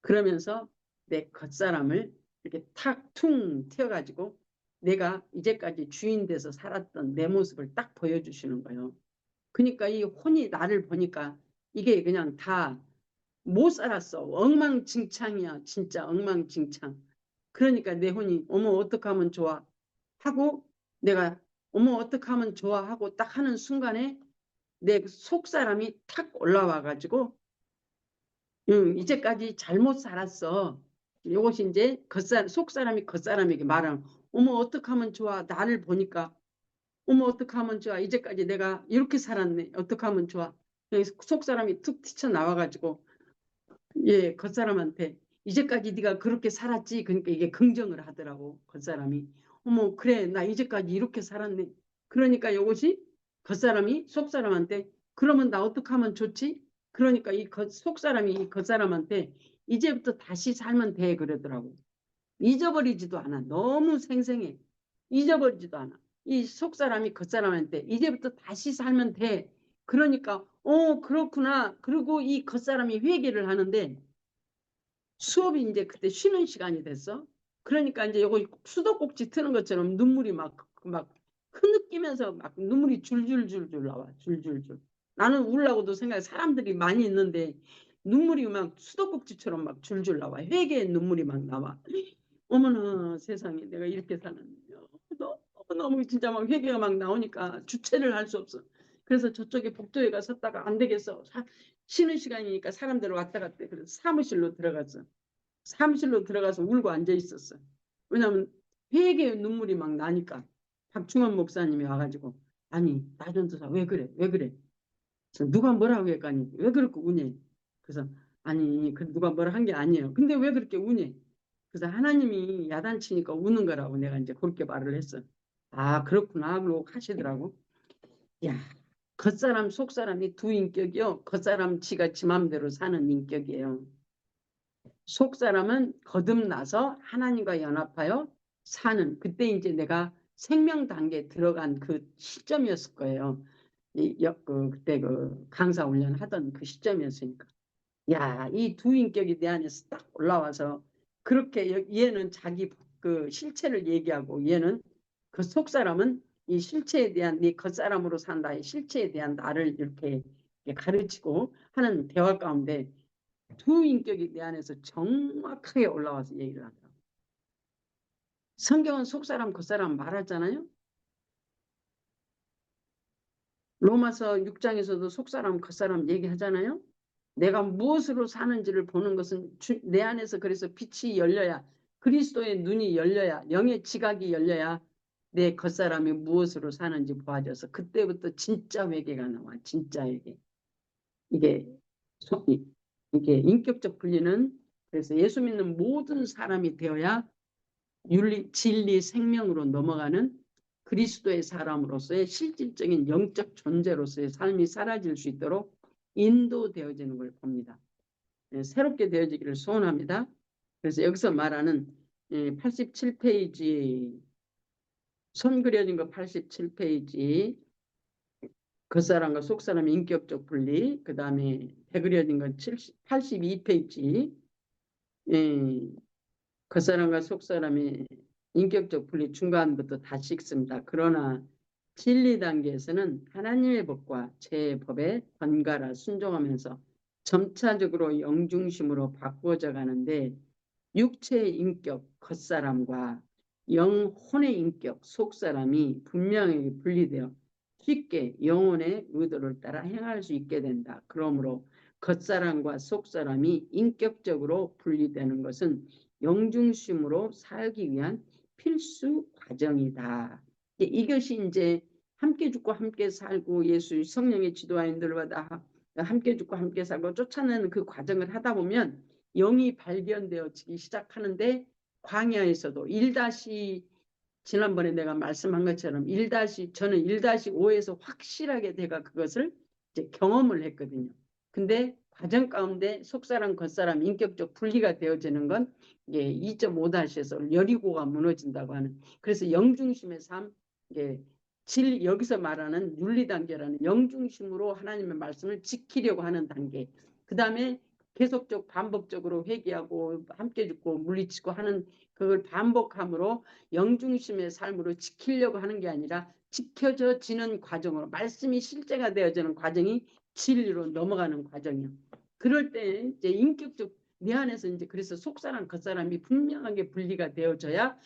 그러면서 내 겉사람을 이렇게 탁퉁 튀어가지고 내가 이제까지 주인 돼서 살았던 내 모습을 딱 보여주시는 거예요. 그러니까 이 혼이 나를 보니까 이게 그냥 다 못 살았어. 엉망진창이야. 진짜 엉망진창. 그러니까 내 혼이 어머 어떡 하면 좋아 하고 내가 어머 어떡 하면 좋아 하고 딱 하는 순간에 내 속사람이 탁 올라와 가지고 이제까지 잘못 살았어. 이것이 이제 속사람이 겉사람에게 말하는 어머 어떡 하면 좋아. 나를 보니까 어머 어떡 하면 좋아. 이제까지 내가 이렇게 살았네. 어떡 하면 좋아. 속사람이 툭 튀쳐나와 가지고 예, 겉사람한테 이제까지 네가 그렇게 살았지. 그러니까 이게 긍정을 하더라고. 겉사람이. 어머, 그래. 나 이제까지 이렇게 살았네. 그러니까 이것이 겉사람이 속사람한테 그러면 나 어떻게 하면 좋지? 그러니까 속사람이 이 겉사람한테 이제부터 다시 살면 돼. 그러더라고. 잊어버리지도 않아. 너무 생생해. 잊어버리지도 않아. 이 속사람이 겉사람한테 이제부터 다시 살면 돼. 그러니까 그렇구나. 그리고 이 겉사람이 회개를 하는데 수업이 이제 그때 쉬는 시간이 됐어. 그러니까 이제 요거 수도꼭지 트는 것처럼 눈물이 막 흐느끼면서 막 눈물이 줄줄줄줄 나와. 줄줄줄. 나는 울라고도 생각해. 사람들이 많이 있는데 눈물이 막 수도꼭지처럼 막 줄줄 나와. 회개의 눈물이 막 나와. 어머나 세상에 내가 이렇게 사는데 너무 진짜 막 회개가 막 나오니까 주체를 할 수 없어. 그래서 저쪽에 복도에 가 섰다가 안 되겠어. 쉬는 시간이니까 사람들 왔다 갔대. 그래서 사무실로 들어갔어. 사무실로 들어가서 울고 앉아 있었어. 왜냐하면 회개의 눈물이 막 나니까 박중원 목사님이 와가지고 아니 나전도사 왜 그래 왜 그래 그래서 누가 뭐라고 했까니 왜 그렇게 우니 그래서 아니 그 누가 뭐라 한 게 아니에요. 근데 왜 그렇게 우니 그래서 하나님이 야단치니까 우는 거라고 내가 이제 그렇게 말을 했어. 아, 그렇구나. 그러고 가시더라고. 야, 겉사람, 속사람이 두 인격이요. 겉사람 지가 지 맘대로 사는 인격이에요. 속사람은 거듭나서 하나님과 연합하여 사는, 그때 이제 내가 생명 단계에 들어간 그 시점이었을 거예요. 그때 그 강사 훈련 하던 그 시점이었으니까. 야, 이 두 인격이 내 안에서 딱 올라와서 그렇게 얘는 자기 그 실체를 얘기하고 얘는 그 속사람은 이 실체에 대한 네 겉사람으로 산다. 이 실체에 대한 나를 이렇게 가르치고 하는 대화 가운데 두 인격이 내 안에서 정확하게 올라와서 얘기를 하더라고요. 성경은 속사람, 겉사람 말하잖아요. 로마서 6장에서도 속사람, 겉사람 얘기하잖아요. 내가 무엇으로 사는지를 보는 것은 내 안에서 그래서 빛이 열려야 그리스도의 눈이 열려야 영의 지각이 열려야 내 겉사람이 무엇으로 사는지 보아져서 그때부터 진짜 회개가 나와. 진짜 회개. 이게 이게 인격적 분리는 그래서 예수 믿는 모든 사람이 되어야 윤리, 진리, 생명으로 넘어가는 그리스도의 사람으로서의 실질적인 영적 존재로서의 삶이 사라질 수 있도록 인도되어지는 걸 봅니다. 새롭게 되어지기를 소원합니다. 그래서 여기서 말하는 87페이지 손 그려진 거 87페이지 겉사람과 속사람 인격적 분리 그 다음에 배 그려진 건 82페이지 겉사람과 속사람의 인격적 분리 중간부터 다시 읽습니다. 그러나 진리 단계에서는 하나님의 법과 제 법에 번갈아 순종하면서 점차적으로 영중심으로 바꾸어져 가는데 육체의 인격 겉사람과 영혼의 인격 속사람이 분명하게 분리되어 쉽게 영혼의 의도를 따라 행할 수 있게 된다. 그러므로 겉사람과 속사람이 인격적으로 분리되는 것은 영중심으로 살기 위한 필수 과정이다. 이것이 이제 함께 죽고 함께 살고 예수 성령의 지도하인들마다 함께 죽고 함께 살고 쫓아내는 그 과정을 하다 보면 영이 발견되어지기 시작하는데 광야에서도 1- 지난번에 내가 말씀한 것처럼 저는 1-5에서 확실하게 내가 그것을 이제 경험을 했거든요. 근데 과정 가운데 속사람 겉사람 인격적 분리가 되어지는 건 이게 2.5-에서 여리고가 무너진다고 하는 그래서 영중심의 삶 이게 여기서 말하는 윤리 단계라는 영중심으로 하나님의 말씀을 지키려고 하는 단계. 그 다음에 계속적 반복적으로 회개하고 함께 죽고 물리치고 하는 그걸 반복함으로 영중심의 삶으로 지키려고 하는 게 아니라 지켜져지는 과정으로 말씀이 실제가 되어지는 과정이 진리로 넘어가는 과정이요. 그럴 때 이제 인격적 내 안에서 이제 그래서 속사람 겉사람이 분명하게 분리가 되어져야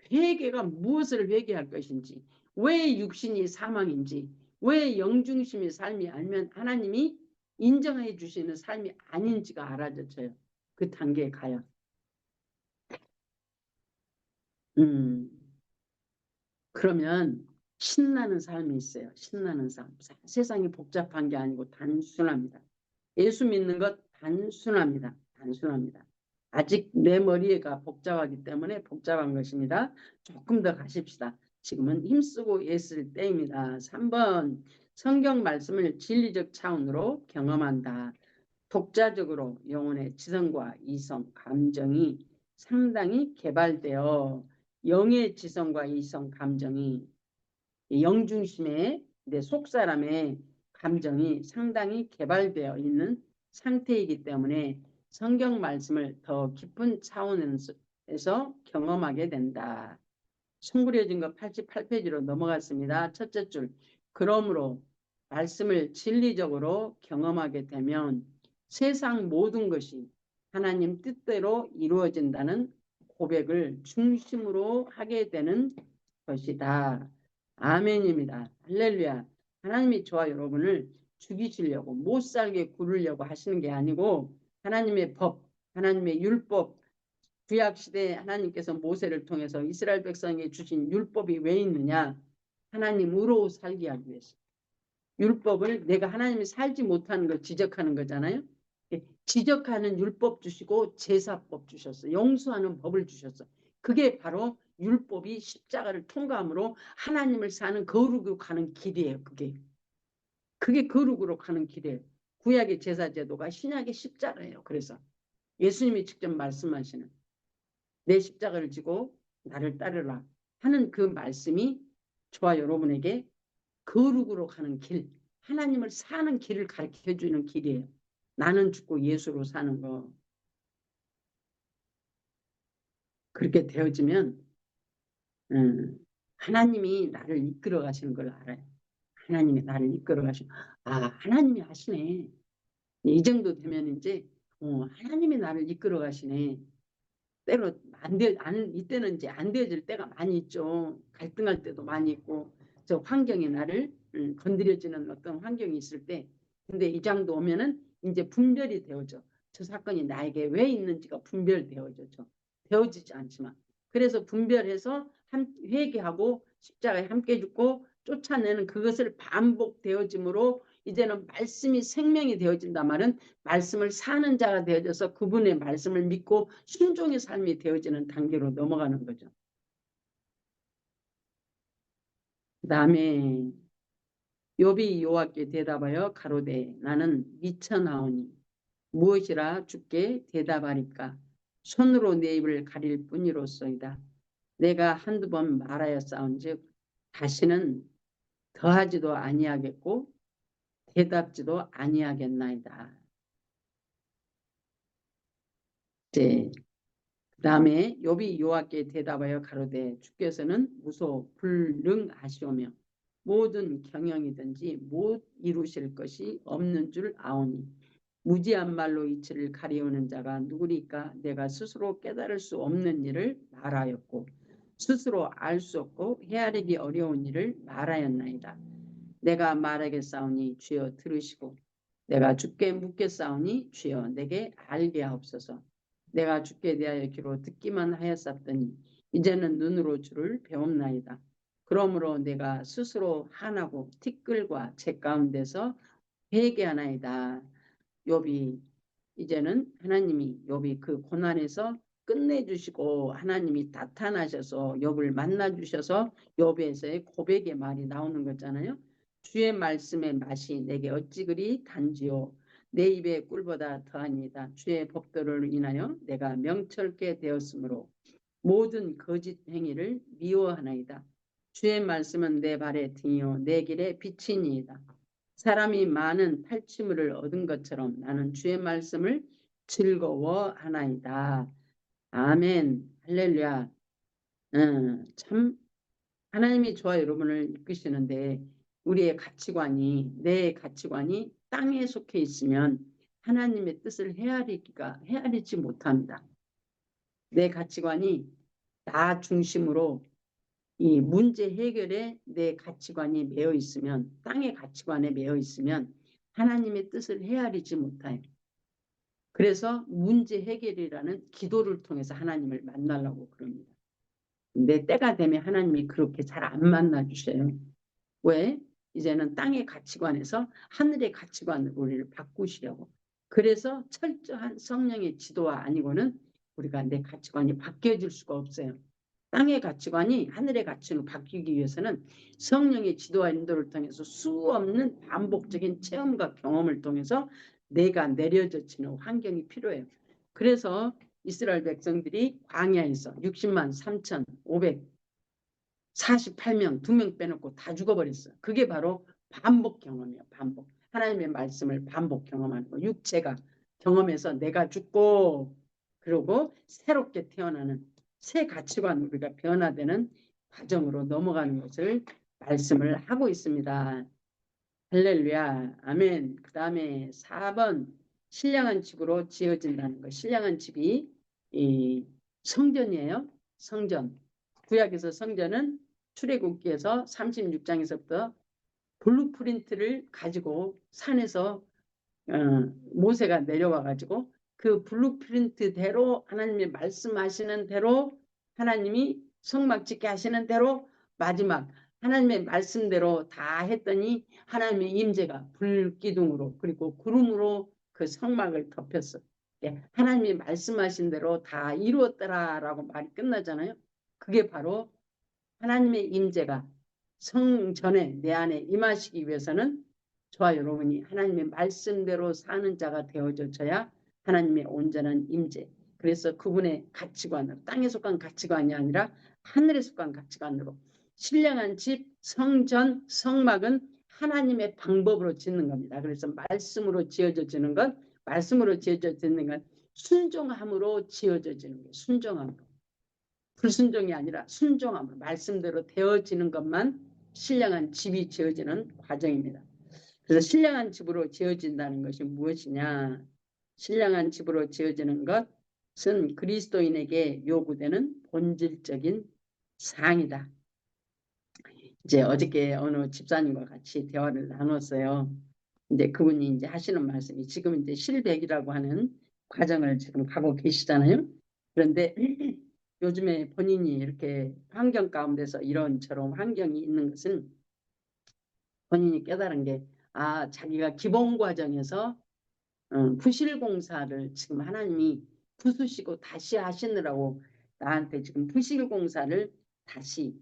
회개가 무엇을 회개할 것인지 왜 육신이 사망인지 왜 영중심의 삶이 아니면 하나님이 인정해 주시는 삶이 아닌지가 알아져요. 그 단계에 가요. 그러면 신나는 삶이 있어요. 신나는 삶. 세상이 복잡한 게 아니고 단순합니다. 예수 믿는 것 단순합니다. 단순합니다. 아직 내 머리가 복잡하기 때문에 복잡한 것입니다. 조금 더 가십시다. 지금은 힘쓰고 있을 때입니다. 3번 성경 말씀을 진리적 차원으로 경험한다. 독자적으로 영혼의 지성과 이성, 감정이 상당히 개발되어 영의 지성과 이성, 감정이 영중심의 내 속사람의 감정이 상당히 개발되어 있는 상태이기 때문에 성경 말씀을 더 깊은 차원에서 경험하게 된다. 송구려진 거 88페이지로 넘어갔습니다. 첫째 줄. 그러므로 말씀을 진리적으로 경험하게 되면 세상 모든 것이 하나님 뜻대로 이루어진다는 고백을 중심으로 하게 되는 것이다. 아멘입니다. 할렐루야. 하나님이 저와 여러분을 죽이시려고 못 살게 구르려고 하시는 게 아니고 하나님의 법, 하나님의 율법, 구약시대에 하나님께서 모세를 통해서 이스라엘 백성에게 주신 율법이 왜 있느냐? 하나님으로 살게 하기 위해서. 율법을 내가 하나님이 살지 못하는 걸 지적하는 거잖아요. 지적하는 율법 주시고 제사법 주셨어. 용서하는 법을 주셨어. 그게 바로 율법이 십자가를 통과함으로 하나님을 사는 거룩으로 가는 길이에요. 그게 거룩으로 가는 길이에요. 구약의 제사 제도가 신약의 십자가예요. 그래서 예수님이 직접 말씀하시는 내 십자가를 지고 나를 따르라 하는 그 말씀이 저와 여러분에게 거룩으로 가는 길, 하나님을 사는 길을 가르쳐 주는 길이에요. 나는 죽고 예수로 사는 거. 그렇게 되어지면 하나님이 나를 이끌어 가시는 걸 알아요. 하나님이 나를 이끌어 가시고 하나님이 하시네. 이 정도 되면 이제 하나님이 나를 이끌어 가시네. 때로 이때는 이제 안 되어질 때가 많이 있죠. 갈등할 때도 많이 있고 저 환경이 나를 건드려지는 어떤 환경이 있을 때 근데 이 장도 오면은 이제 분별이 되어져. 저 사건이 나에게 왜 있는지가 분별되어져. 되어지지 않지만 그래서 분별해서 회개하고 십자가에 함께 죽고 쫓아내는 그것을 반복되어짐으로 이제는 말씀이 생명이 되어진다 말은 말씀을 사는 자가 되어져서 그분의 말씀을 믿고 순종의 삶이 되어지는 단계로 넘어가는 거죠. 그 다음에 욥이 여호와께 대답하여 가로되 나는 미쳐나오니 무엇이라 주께 대답하리까 손으로 내 입을 가릴 뿐이로소이다. 내가 한두 번 말하였사온즉 다시는 더하지도 아니하겠고 대답지도 아니하겠나이다. 이제 그 다음에 욥이 여호와께 대답하여 가로되 주께서는 무소 불능하시오며 모든 경영이든지 못 이루실 것이 없는 줄 아오니 무지한 말로 이치를 가리우는 자가 누구리까 내가 스스로 깨달을 수 없는 일을 말하였고 스스로 알 수 없고 헤아리기 어려운 일을 말하였나이다. 내가 말하겠사오니 주여 들으시고 내가 주께 묻겠사오니 주여 내게 알게 하옵소서. 내가 주께 대하여 귀로 듣기만 하였었더니 이제는 눈으로 주를 배움나이다. 그러므로 내가 스스로 한하고 티끌과 제 가운데서 회개하나이다. 욥이 이제는 하나님이 욥이 그 고난에서 끝내주시고 하나님이 나타나셔서 욥을 만나주셔서 욥에서의 고백의 말이 나오는 거잖아요. 주의 말씀의 맛이 내게 어찌 그리 단지요. 내 입의 꿀보다 더하니이다. 주의 법도를 인하여 내가 명철케 되었으므로 모든 거짓 행위를 미워하나이다. 주의 말씀은 내 발의 등이요 내 길의 빛이니이다. 사람이 많은 탈취물을 얻은 것처럼 나는 주의 말씀을 즐거워하나이다. 아멘. 할렐루야. 참 하나님이 저와 여러분을 이끄시는데 우리의 가치관이 내 가치관이 땅에 속해 있으면 하나님의 뜻을 헤아리지 못합니다. 내 가치관이 나 중심으로 이 문제 해결에 내 가치관이 매여 있으면 땅의 가치관에 매여 있으면 하나님의 뜻을 헤아리지 못해요. 그래서 문제 해결이라는 기도를 통해서 하나님을 만나려고 그럽니다. 근데 때가 되면 하나님이 그렇게 잘 안 만나 주셔요. 왜? 이제는 땅의 가치관에서 하늘의 가치관으로 우리를 바꾸시려고. 그래서 철저한 성령의 지도와 아니고는 우리가 내 가치관이 바뀌어질 수가 없어요. 땅의 가치관이 하늘의 가치로 바뀌기 위해서는 성령의 지도와 인도를 통해서 수없는 반복적인 체험과 경험을 통해서 내가 내려져지는 환경이 필요해요. 그래서 이스라엘 백성들이 광야에서 60만 3,548명, 2명 빼놓고 다 죽어버렸어요. 그게 바로 반복 경험이에요. 반복. 하나님의 말씀을 반복 경험하는 거. 육체가 경험해서 내가 죽고 그리고 새롭게 태어나는 새 가치관 우리가 변화되는 과정으로 넘어가는 것을 말씀을 하고 있습니다. 할렐루야. 아멘. 그 다음에 4번 신령한 집으로 지어진다는 것. 신령한 집이 이 성전이에요. 성전. 구약에서 성전은 출애굽기에서 36장에서부터 블루프린트를 가지고 산에서 모세가 내려와 가지고 그 블루프린트대로 하나님이 말씀하시는 대로 하나님이 성막 짓게 하시는 대로 마지막 하나님의 말씀대로 다 했더니 하나님의 임재가 불기둥으로 그리고 구름으로 그 성막을 덮였어. 하나님이 말씀하신 대로 다 이루었더라라고 말이 끝나잖아요. 그게 바로 하나님의 임재가 성전에 내 안에 임하시기 위해서는 저와 여러분이 하나님의 말씀대로 사는 자가 되어져야 하나님의 온전한 임재. 그래서 그분의 가치관으로, 땅에 속한 가치관이 아니라 하늘에 속한 가치관으로, 신령한 집, 성전, 성막은 하나님의 방법으로 짓는 겁니다. 그래서 말씀으로 지어져지는 것, 말씀으로 지어져지는 것, 순종함으로 지어져지는 거예요. 순종함으로. 불순종이 아니라 순종함으로 말씀대로 되어지는 것만 신령한 집이 지어지는 과정입니다. 그래서 신령한 집으로 지어진다는 것이 무엇이냐? 신령한 집으로 지어지는 것은 그리스도인에게 요구되는 본질적인 사항이다. 이제 어저께 어느 집사님과 같이 대화를 나눴어요. 이제 그분이 이제 하시는 말씀이 지금 이제 실백이라고 하는 과정을 지금 가고 계시잖아요. 그런데 요즘에 본인이 이렇게 환경 가운데서 이런저런 환경이 있는 것은 본인이 깨달은 게, 자기가 기본 과정에서 부실공사를 지금 하나님이 부수시고 다시 하시느라고 나한테 지금 부실공사를 다시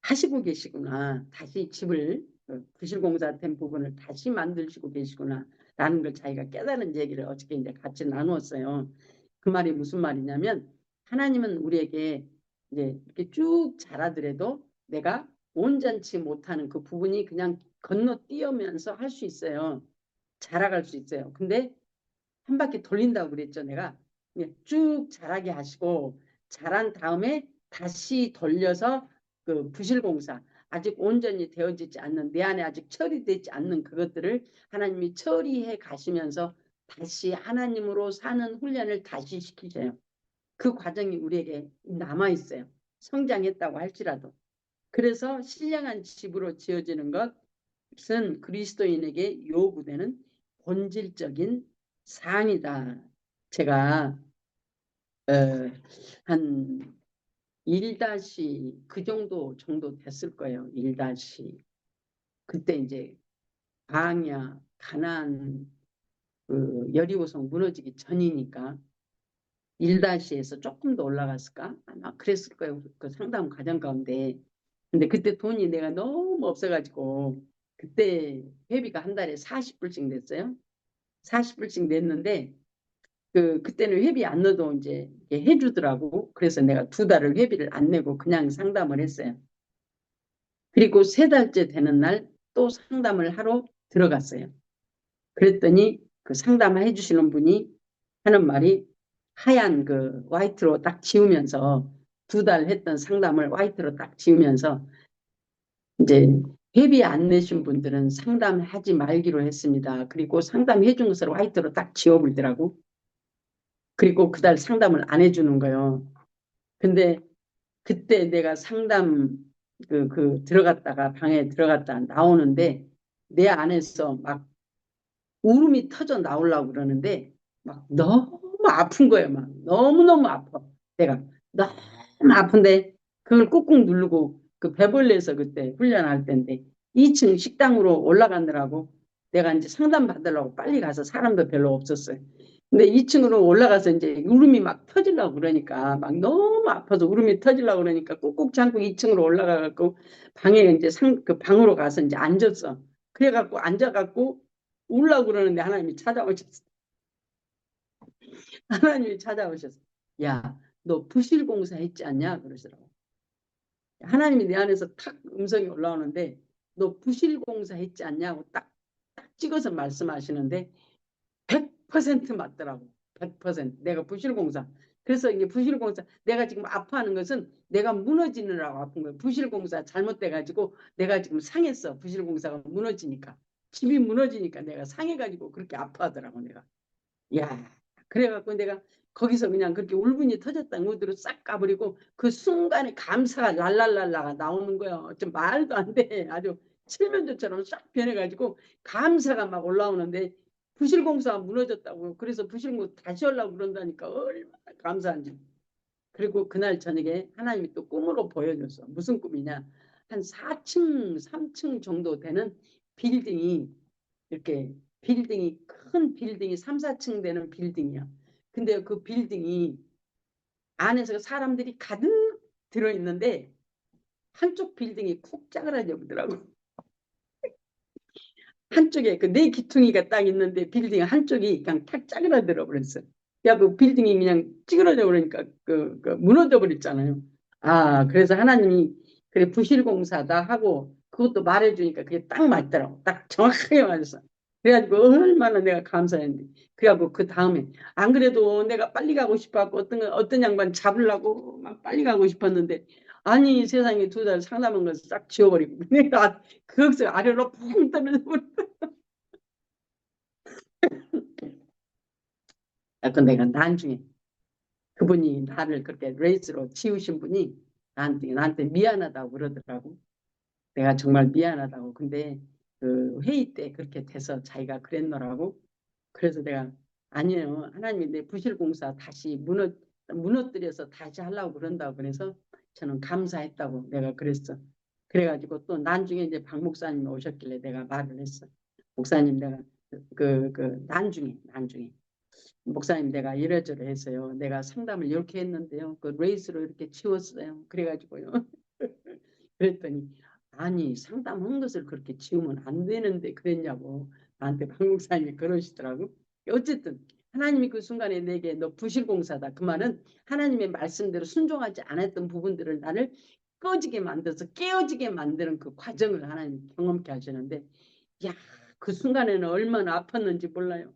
하시고 계시구나. 다시 집을 부실공사된 부분을 다시 만드시고 계시구나. 라는 걸 자기가 깨달은 얘기를 어저께 이제 같이 나누었어요. 그 말이 무슨 말이냐면 하나님은 우리에게 이제 이렇게 쭉 자라더라도 내가 온전치 못하는 그 부분이 그냥 건너뛰면서 할 수 있어요. 자라갈 수 있어요. 근데 한 바퀴 돌린다고 그랬죠. 내가 쭉 자라게 하시고 자란 다음에 다시 돌려서 그 부실공사, 아직 온전히 되어지지 않는, 내 안에 아직 처리되지 않는 그것들을 하나님이 처리해 가시면서 다시 하나님으로 사는 훈련을 다시 시키셔요. 그 과정이 우리에게 남아 있어요. 성장했다고 할지라도. 그래서 신령한 집으로 지어지는 것은 그리스도인에게 요구되는 본질적인 사항이다. 제가 한 1- 그 정도 됐을 거예요. 1- 그때 이제 광야, 가나안, 그 여리고성 무너지기 전이니까 1-에서 조금 더 올라갔을까? 아마 그랬을 거예요. 그 상담 과정 가운데. 근데 그때 돈이 내가 너무 없어가지고 그때 회비가 한 달에 40불씩 냈어요. 40불씩 냈는데 그때는 회비 안 넣어도 이제 해주더라고. 그래서 내가 2달을 회비를 안 내고 그냥 상담을 했어요. 그리고 3달째 되는 날 또 상담을 하러 들어갔어요. 그랬더니 그 상담해 주시는 분이 하는 말이 하얀 그 화이트로 딱 지우면서 2달 했던 상담을 화이트로 딱 지우면서 이제 회비 안 내신 분들은 상담하지 말기로 했습니다. 그리고 상담해 준 것을 화이트로 딱 지워버리더라고. 그리고 그달 상담을 안 해주는 거예요. 근데 그때 내가 상담 들어갔다가 방에 들어갔다 나오는데 내 안에서 막 울음이 터져 나오려고 그러는데 막 너무 아픈 거예요. 막 너무너무 아파. 내가 너무 아픈데 그걸 꾹꾹 누르고 그 배벌레에서 그때 훈련할 때인데 2층 식당으로 올라가느라고 내가 이제 상담 받으려고 빨리 가서 사람도 별로 없었어요. 근데 2층으로 올라가서 이제 울음이 막 터지려고 그러니까 막 너무 아파서 울음이 터지려고 그러니까 꾹꾹 참고 2층으로 올라가갖고 방에 이제 그 방으로 가서 이제 앉았어. 그래갖고 앉아갖고 울라고 그러는데 하나님이 찾아오셨어. 하나님이 찾아오셨어. 야, 너 부실공사 했지 않냐? 그러시더라고. 하나님이 내 안에서 탁 음성이 올라오는데 너 부실공사 했지 않냐고 딱 찍어서 말씀하시는데 100% 맞더라고. 100%. 내가 부실공사. 그래서 이게 부실공사, 내가 지금 아파하는 것은 내가 무너지느라고 아픈 거예요. 부실공사 잘못돼가지고 내가 지금 상했어. 부실공사가 무너지니까. 집이 무너지니까 내가 상해가지고 그렇게 아파하더라고, 내가. 야, 그래갖고 내가 거기서 그냥 그렇게 울분이 터졌다는 것들을 싹 까버리고 그 순간에 감사가 랄랄랄라가 나오는 거예요. 좀 말도 안 돼. 아주 칠면조처럼 싹 변해가지고 감사가 막 올라오는데 부실공사가 무너졌다고. 그래서 부실공사 다시 하려고 그런다니까 얼마나 감사한지. 그리고 그날 저녁에 하나님이 또 꿈으로 보여줬어. 무슨 꿈이냐. 한 4층, 3층 정도 되는 빌딩이 이렇게 큰 빌딩이 3, 4층 되는 빌딩이야. 근데 그 빌딩이 안에서 사람들이 가득 들어있는데 한쪽 빌딩이 쿡 짜그라져 보더라고. 한쪽에 그 네 기퉁이가 딱 있는데 빌딩 한쪽이 그냥 탁 짜그라들어 버렸어. 야, 그 빌딩이 그냥 찌그러져 버리니까 그 무너져 버렸잖아요. 아, 그래서 하나님이 그래 부실공사다 하고 그것도 말해주니까 그게 딱 맞더라고. 딱 정확하게 맞았어. 그래가지고 얼마나 내가 감사했는데. 그래가지고 그 다음에 안 그래도 내가 빨리 가고 싶어갖고 어떤 양반 잡으려고 막 빨리 가고 싶었는데 아니 세상에 2달 상담한 것을 싹 지워버리고 내가 거기서 아래로 푹 떨어져 버려. 약간 내가 나중에 그분이 나를 그렇게 레이스로 치우신 분이 나한테 미안하다고 그러더라고. 내가 정말 미안하다고. 근데 그 회의 때 그렇게 돼서 자기가 그랬노라고. 그래서 내가 아니에요. 하나님이 내 부실공사 다시 무너뜨려서 다시 하려고 그런다고 그래서 저는 감사했다고 내가 그랬어. 그래가지고 또 나중에 이제 박 목사님이 오셨길래 내가 말을 했어. 목사님 내가 나중에 목사님 내가 이래저래 했어요. 내가 상담을 이렇게 했는데요. 그 레이스로 이렇게 치웠어요. 그래가지고요. 그랬더니 아니 상담한 것을 그렇게 치우면 안 되는데 그랬냐고 나한테 박 목사님이 그러시더라고. 어쨌든 하나님이 그 순간에 내게 너 부실공사다. 그 말은 하나님의 말씀대로 순종하지 않았던 부분들을 나를 꺼지게 만들어서 깨어지게 만드는 그 과정을 하나님 경험케 하시는데 야, 그 순간에는 얼마나 아팠는지 몰라요.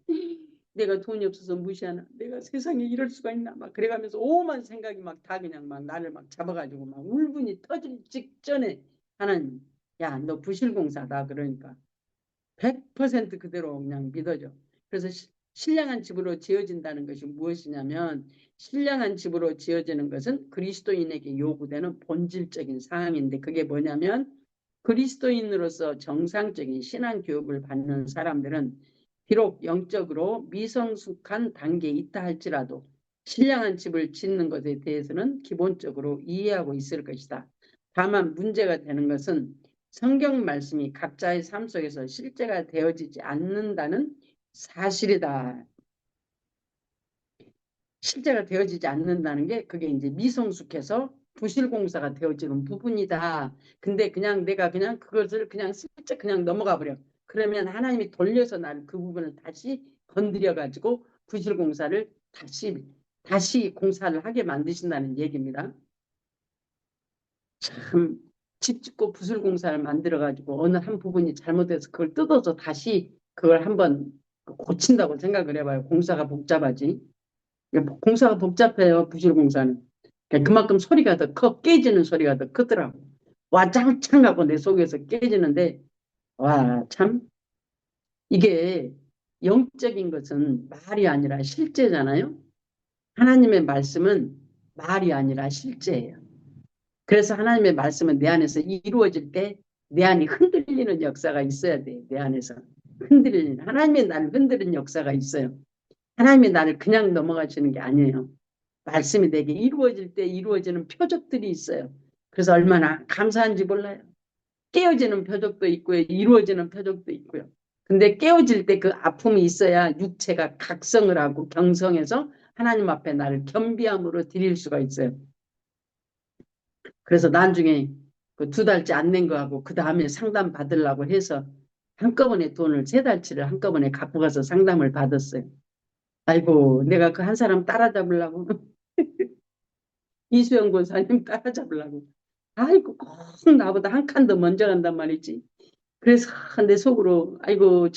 내가 돈이 없어서 무시하나 내가 세상에 이럴 수가 있나 막 그래가면서 오만 생각이 막 다 그냥 막 나를 막 잡아가지고 막 울분이 터질 직전에 하나님 야 너 부실공사다 그러니까 100% 그대로 그냥 믿어줘. 그래서 신령한 집으로 지어진다는 것이 무엇이냐면 신령한 집으로 지어지는 것은 그리스도인에게 요구되는 본질적인 사항인데 그게 뭐냐면 그리스도인으로서 정상적인 신앙 교육을 받는 사람들은 비록 영적으로 미성숙한 단계에 있다 할지라도 신령한 집을 짓는 것에 대해서는 기본적으로 이해하고 있을 것이다. 다만 문제가 되는 것은 성경 말씀이 각자의 삶 속에서 실제가 되어지지 않는다는 사실이다. 실제가 되어지지 않는다는 게 그게 이제 미성숙해서 부실공사가 되어지는 부분이다. 근데 그냥 내가 그냥 그것을 그냥 슬쩍 그냥 넘어가 버려. 그러면 하나님이 돌려서 나를 그 부분을 다시 건드려 가지고 부실공사를 다시 공사를 하게 만드신다는 얘기입니다. 참 집 짓고 부실공사를 만들어 가지고 어느 한 부분이 잘못돼서 그걸 뜯어서 다시 그걸 한번 고친다고 생각을 해봐요. 공사가 복잡하지. 공사가 복잡해요. 부실공사는. 그만큼 소리가 더 커. 깨지는 소리가 더 크더라고. 와장창 하고 내 속에서 깨지는데 와 참 이게 영적인 것은 말이 아니라 실제잖아요. 하나님의 말씀은 말이 아니라 실제예요. 그래서 하나님의 말씀은 내 안에서 이루어질 때 내 안이 흔들리는 역사가 있어야 돼. 내 안에서 흔들리는 하나님의 나를 흔드는 역사가 있어요. 하나님이 나를 그냥 넘어가시는 게 아니에요. 말씀이 내게 이루어질 때 이루어지는 표적들이 있어요. 그래서 얼마나 감사한지 몰라요. 깨어지는 표적도 있고요. 이루어지는 표적도 있고요. 근데 깨어질 때 그 아픔이 있어야 육체가 각성을 하고 경성해서 하나님 앞에 나를 겸비함으로 드릴 수가 있어요. 그래서 나중에 그 2달째 안 낸 거하고 그 다음에 상담 받으려고 해서 한꺼번에 돈을 3달치를 한꺼번에 갖고 가서 상담을 받았어요. 아이고 내가 그 한 사람 따라잡으려고 이수영 권사님 따라잡으려고 아이고 꼭 나보다 한 칸 더 먼저 간단 말이지. 그래서 내 속으로 아이고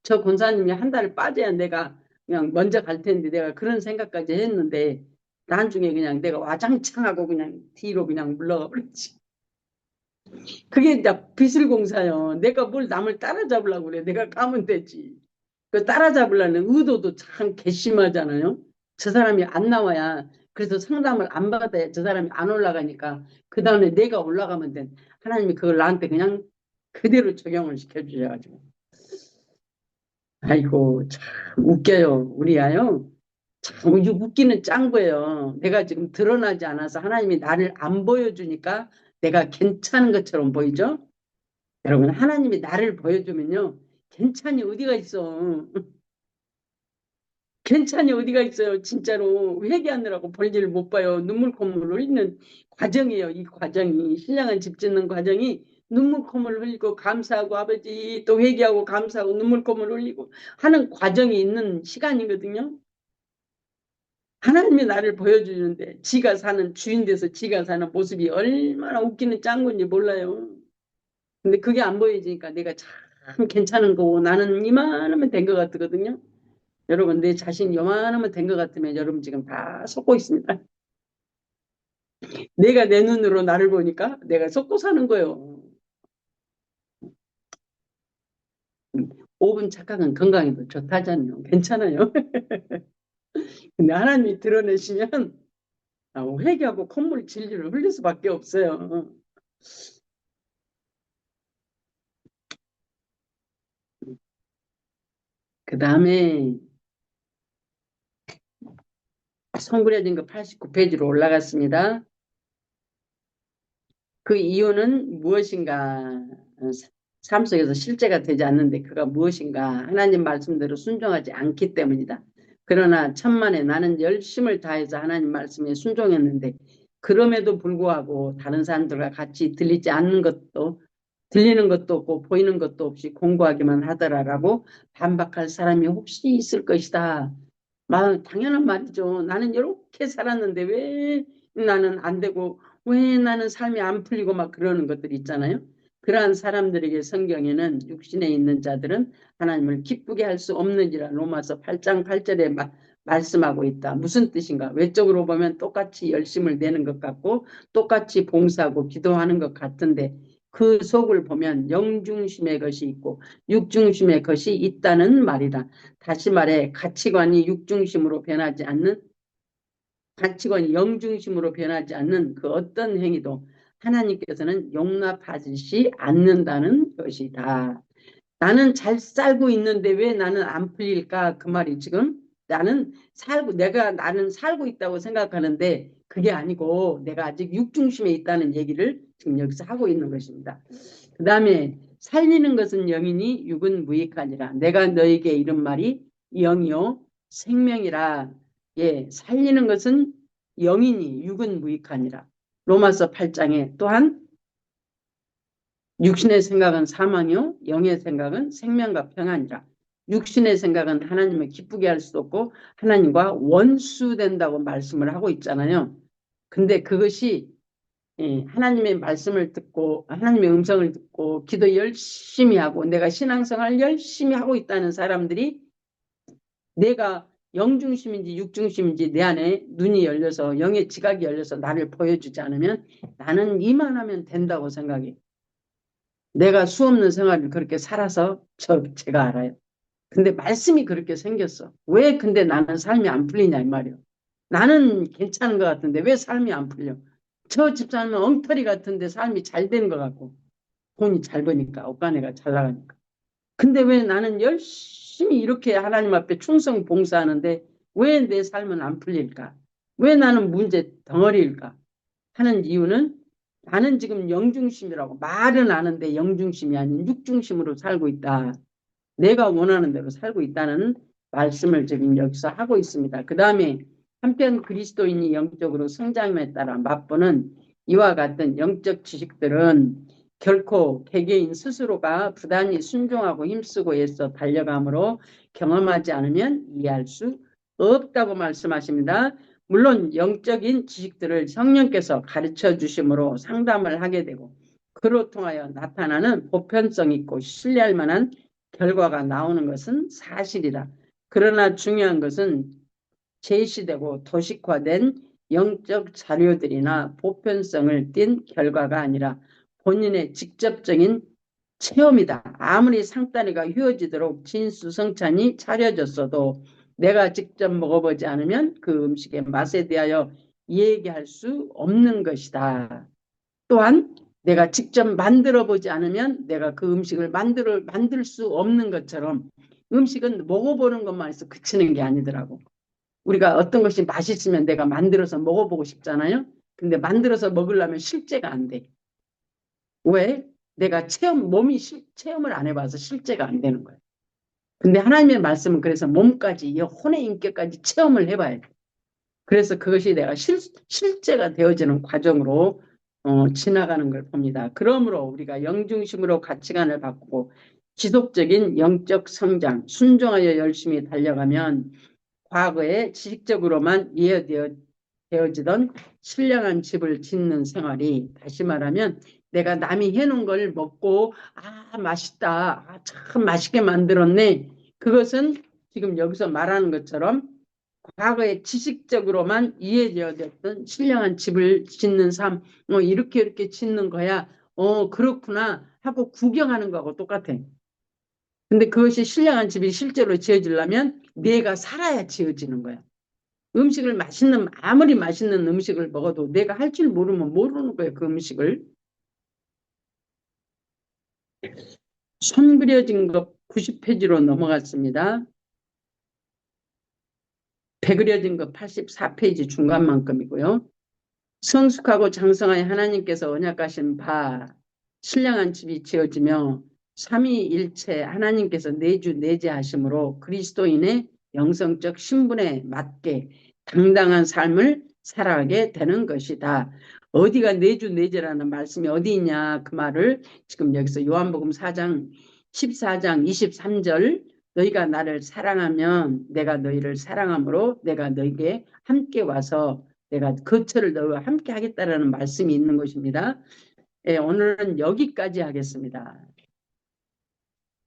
저 권사님이 한 달 빠져야 내가 그냥 먼저 갈 텐데 내가 그런 생각까지 했는데 나중에 그냥 내가 와장창하고 그냥 뒤로 그냥 물러가 버렸지. 그게 이제 비슬공사요. 내가 뭘 남을 따라잡으려고 그래. 내가 까면 되지. 그 따라잡으려는 의도도 참 괘씸하잖아요. 저 사람이 안 나와야 그래서 상담을 안 받아야 저 사람이 안 올라가니까 그 다음에 내가 올라가면 돼. 하나님이 그걸 나한테 그냥 그대로 적용을 시켜주셔가지고 아이고 참 웃겨요. 우리야요. 참 웃기는 짱구예요. 내가 지금 드러나지 않아서 하나님이 나를 안 보여주니까 내가 괜찮은 것처럼 보이죠? 여러분 하나님이 나를 보여주면요. 괜찮이 어디가 있어. 괜찮이 어디가 있어요. 진짜로 회개하느라고 볼일을 못 봐요. 눈물 콧물 흘리는 과정이에요. 이 과정이 신령한 집 짓는 과정이 눈물 콧물 흘리고 감사하고 아버지 또 회개하고 감사하고 눈물 콧물 흘리고 하는 과정이 있는 시간이거든요. 하나님이 나를 보여주는데 지가 사는 주인 돼서 지가 사는 모습이 얼마나 웃기는 짱구인지 몰라요. 근데 그게 안 보여지니까 내가 참 괜찮은 거고 나는 이만하면 된 것 같거든요. 여러분 내 자신 요만하면 된 것 같으면 여러분 지금 다 속고 있습니다. 내가 내 눈으로 나를 보니까 내가 속고 사는 거예요. 5분 착각은 건강에도 좋다잖아요. 괜찮아요. 근데 하나님이 드러내시면 회개하고 콧물 질질 흘릴 수밖에 없어요. 그 다음에 성구려진 거 89페이지로 올라갔습니다. 그 이유는 무엇인가? 삶 속에서 실제가 되지 않는데 그가 무엇인가? 하나님 말씀대로 순종하지 않기 때문이다. 그러나 천만에 나는 열심을 다해서 하나님 말씀에 순종했는데 그럼에도 불구하고 다른 사람들과 같이 들리는 것도 없고 보이는 것도 없이 공부하기만 하더라라고 반박할 사람이 혹시 있을 것이다. 당연한 말이죠. 나는 이렇게 살았는데 왜 나는 안 되고 왜 나는 삶이 안 풀리고 막 그러는 것들 있잖아요. 그러한 사람들에게 성경에는 육신에 있는 자들은 하나님을 기쁘게 할 수 없는지라 로마서 8장 8절에 말씀하고 있다. 무슨 뜻인가? 외적으로 보면 똑같이 열심을 내는 것 같고 똑같이 봉사하고 기도하는 것 같은데 그 속을 보면 영중심의 것이 있고 육중심의 것이 있다는 말이다. 다시 말해 가치관이 영중심으로 변하지 않는 그 어떤 행위도 하나님께서는 용납하시지 않는다는 것이다. 나는 잘 살고 있는데 왜 나는 안 풀릴까? 그 말이 지금 나는 살고 있다고 생각하는데 그게 아니고 내가 아직 육중심에 있다는 얘기를 지금 여기서 하고 있는 것입니다. 그 다음에 살리는 것은 영이니 육은 무익하니라. 내가 너에게 이런 말이 영이요 생명이라. 예, 살리는 것은 영이니 육은 무익하니라. 로마서 8장에 또한 육신의 생각은 사망이요 영의 생각은 생명과 평안이라. 육신의 생각은 하나님을 기쁘게 할 수 없고 하나님과 원수된다고 말씀을 하고 있잖아요. 근데 그것이 하나님의 말씀을 듣고 하나님의 음성을 듣고 기도 열심히 하고 내가 신앙생활 열심히 하고 있다는 사람들이 내가 영중심인지 육중심인지 내 안에 눈이 열려서 영의 지각이 열려서 나를 보여주지 않으면 나는 이만하면 된다고 생각해. 내가 수없는 생활을 그렇게 살아서 제가 알아요. 근데 말씀이 그렇게 생겼어. 왜 근데 나는 삶이 안 풀리냐 이 말이에요. 나는 괜찮은 것 같은데 왜 삶이 안 풀려? 저 집사람은 엉터리 같은데 삶이 잘 되는 것 같고 돈이 잘 버니까 옷가네가 잘 나가니까. 근데 왜 나는 열심히 이렇게 하나님 앞에 충성 봉사하는데 왜 내 삶은 안 풀릴까? 왜 나는 문제 덩어리일까? 하는 이유는 나는 지금 영중심이라고 말은 아는데 영중심이 아닌 육중심으로 살고 있다. 내가 원하는 대로 살고 있다는 말씀을 지금 여기서 하고 있습니다. 그 다음에 한편 그리스도인이 영적으로 성장에 따라 맛보는 이와 같은 영적 지식들은 결코 개개인 스스로가 부단히 순종하고 힘쓰고 애써 달려감으로 경험하지 않으면 이해할 수 없다고 말씀하십니다. 물론 영적인 지식들을 성령께서 가르쳐 주심으로 상담을 하게 되고 그로 통하여 나타나는 보편성 있고 신뢰할 만한 결과가 나오는 것은 사실이다. 그러나 중요한 것은 제시되고 도식화된 영적 자료들이나 보편성을 띈 결과가 아니라 본인의 직접적인 체험이다. 아무리 상다리가 휘어지도록 진수성찬이 차려졌어도 내가 직접 먹어보지 않으면 그 음식의 맛에 대하여 얘기할 수 없는 것이다. 또한 내가 직접 만들어 보지 않으면 내가 그 음식을 만들 수 없는 것처럼 음식은 먹어보는 것만 해서 그치는 게 아니더라고. 우리가 어떤 것이 맛있으면 내가 만들어서 먹어보고 싶잖아요. 근데 만들어서 먹으려면 실제가 안 돼. 왜? 내가 체험을 안 해봐서 실제가 안 되는 거예요. 근데 하나님의 말씀은 그래서 몸까지, 영혼의 인격까지 체험을 해봐야 돼. 그래서 그것이 내가 실제가 되어지는 과정으로 지나가는 걸 봅니다. 그러므로 우리가 영중심으로 가치관을 바꾸고 지속적인 영적 성장, 순종하여 열심히 달려가면 과거에 지식적으로만 이해되어지던 신령한 집을 짓는 생활이, 다시 말하면 내가 남이 해놓은 걸 먹고 맛있다, 참 맛있게 만들었네, 그것은 지금 여기서 말하는 것처럼 과거에 지식적으로만 이해되어졌던 신령한 집을 짓는 삶, 이렇게 짓는 거야, 그렇구나 하고 구경하는 거하고 똑같아. 근데 그것이 신령한 집이 실제로 지어지려면 내가 살아야 지어지는 거야. 아무리 맛있는 음식을 먹어도 내가 할 줄 모르면 모르는 거예요, 그 음식을. 손 그려진 것 90페이지로 넘어갔습니다. 배 그려진 것 84페이지 중간만큼이고요. 성숙하고 장성하여 하나님께서 언약하신 바 신령한 집이 지어지며 삼위일체 하나님께서 내주 내재하심으로 그리스도인의 영성적 신분에 맞게 당당한 삶을 살아가게 되는 것이다. 어디가 내주 내재라는 말씀이 어디 있냐, 그 말을 지금 여기서 요한복음 4장 14장 23절, 너희가 나를 사랑하면 내가 너희를 사랑함으로 내가 너희에게 함께 와서 내가 거처를 너희와 함께 하겠다라는 말씀이 있는 것입니다. 오늘은 여기까지 하겠습니다.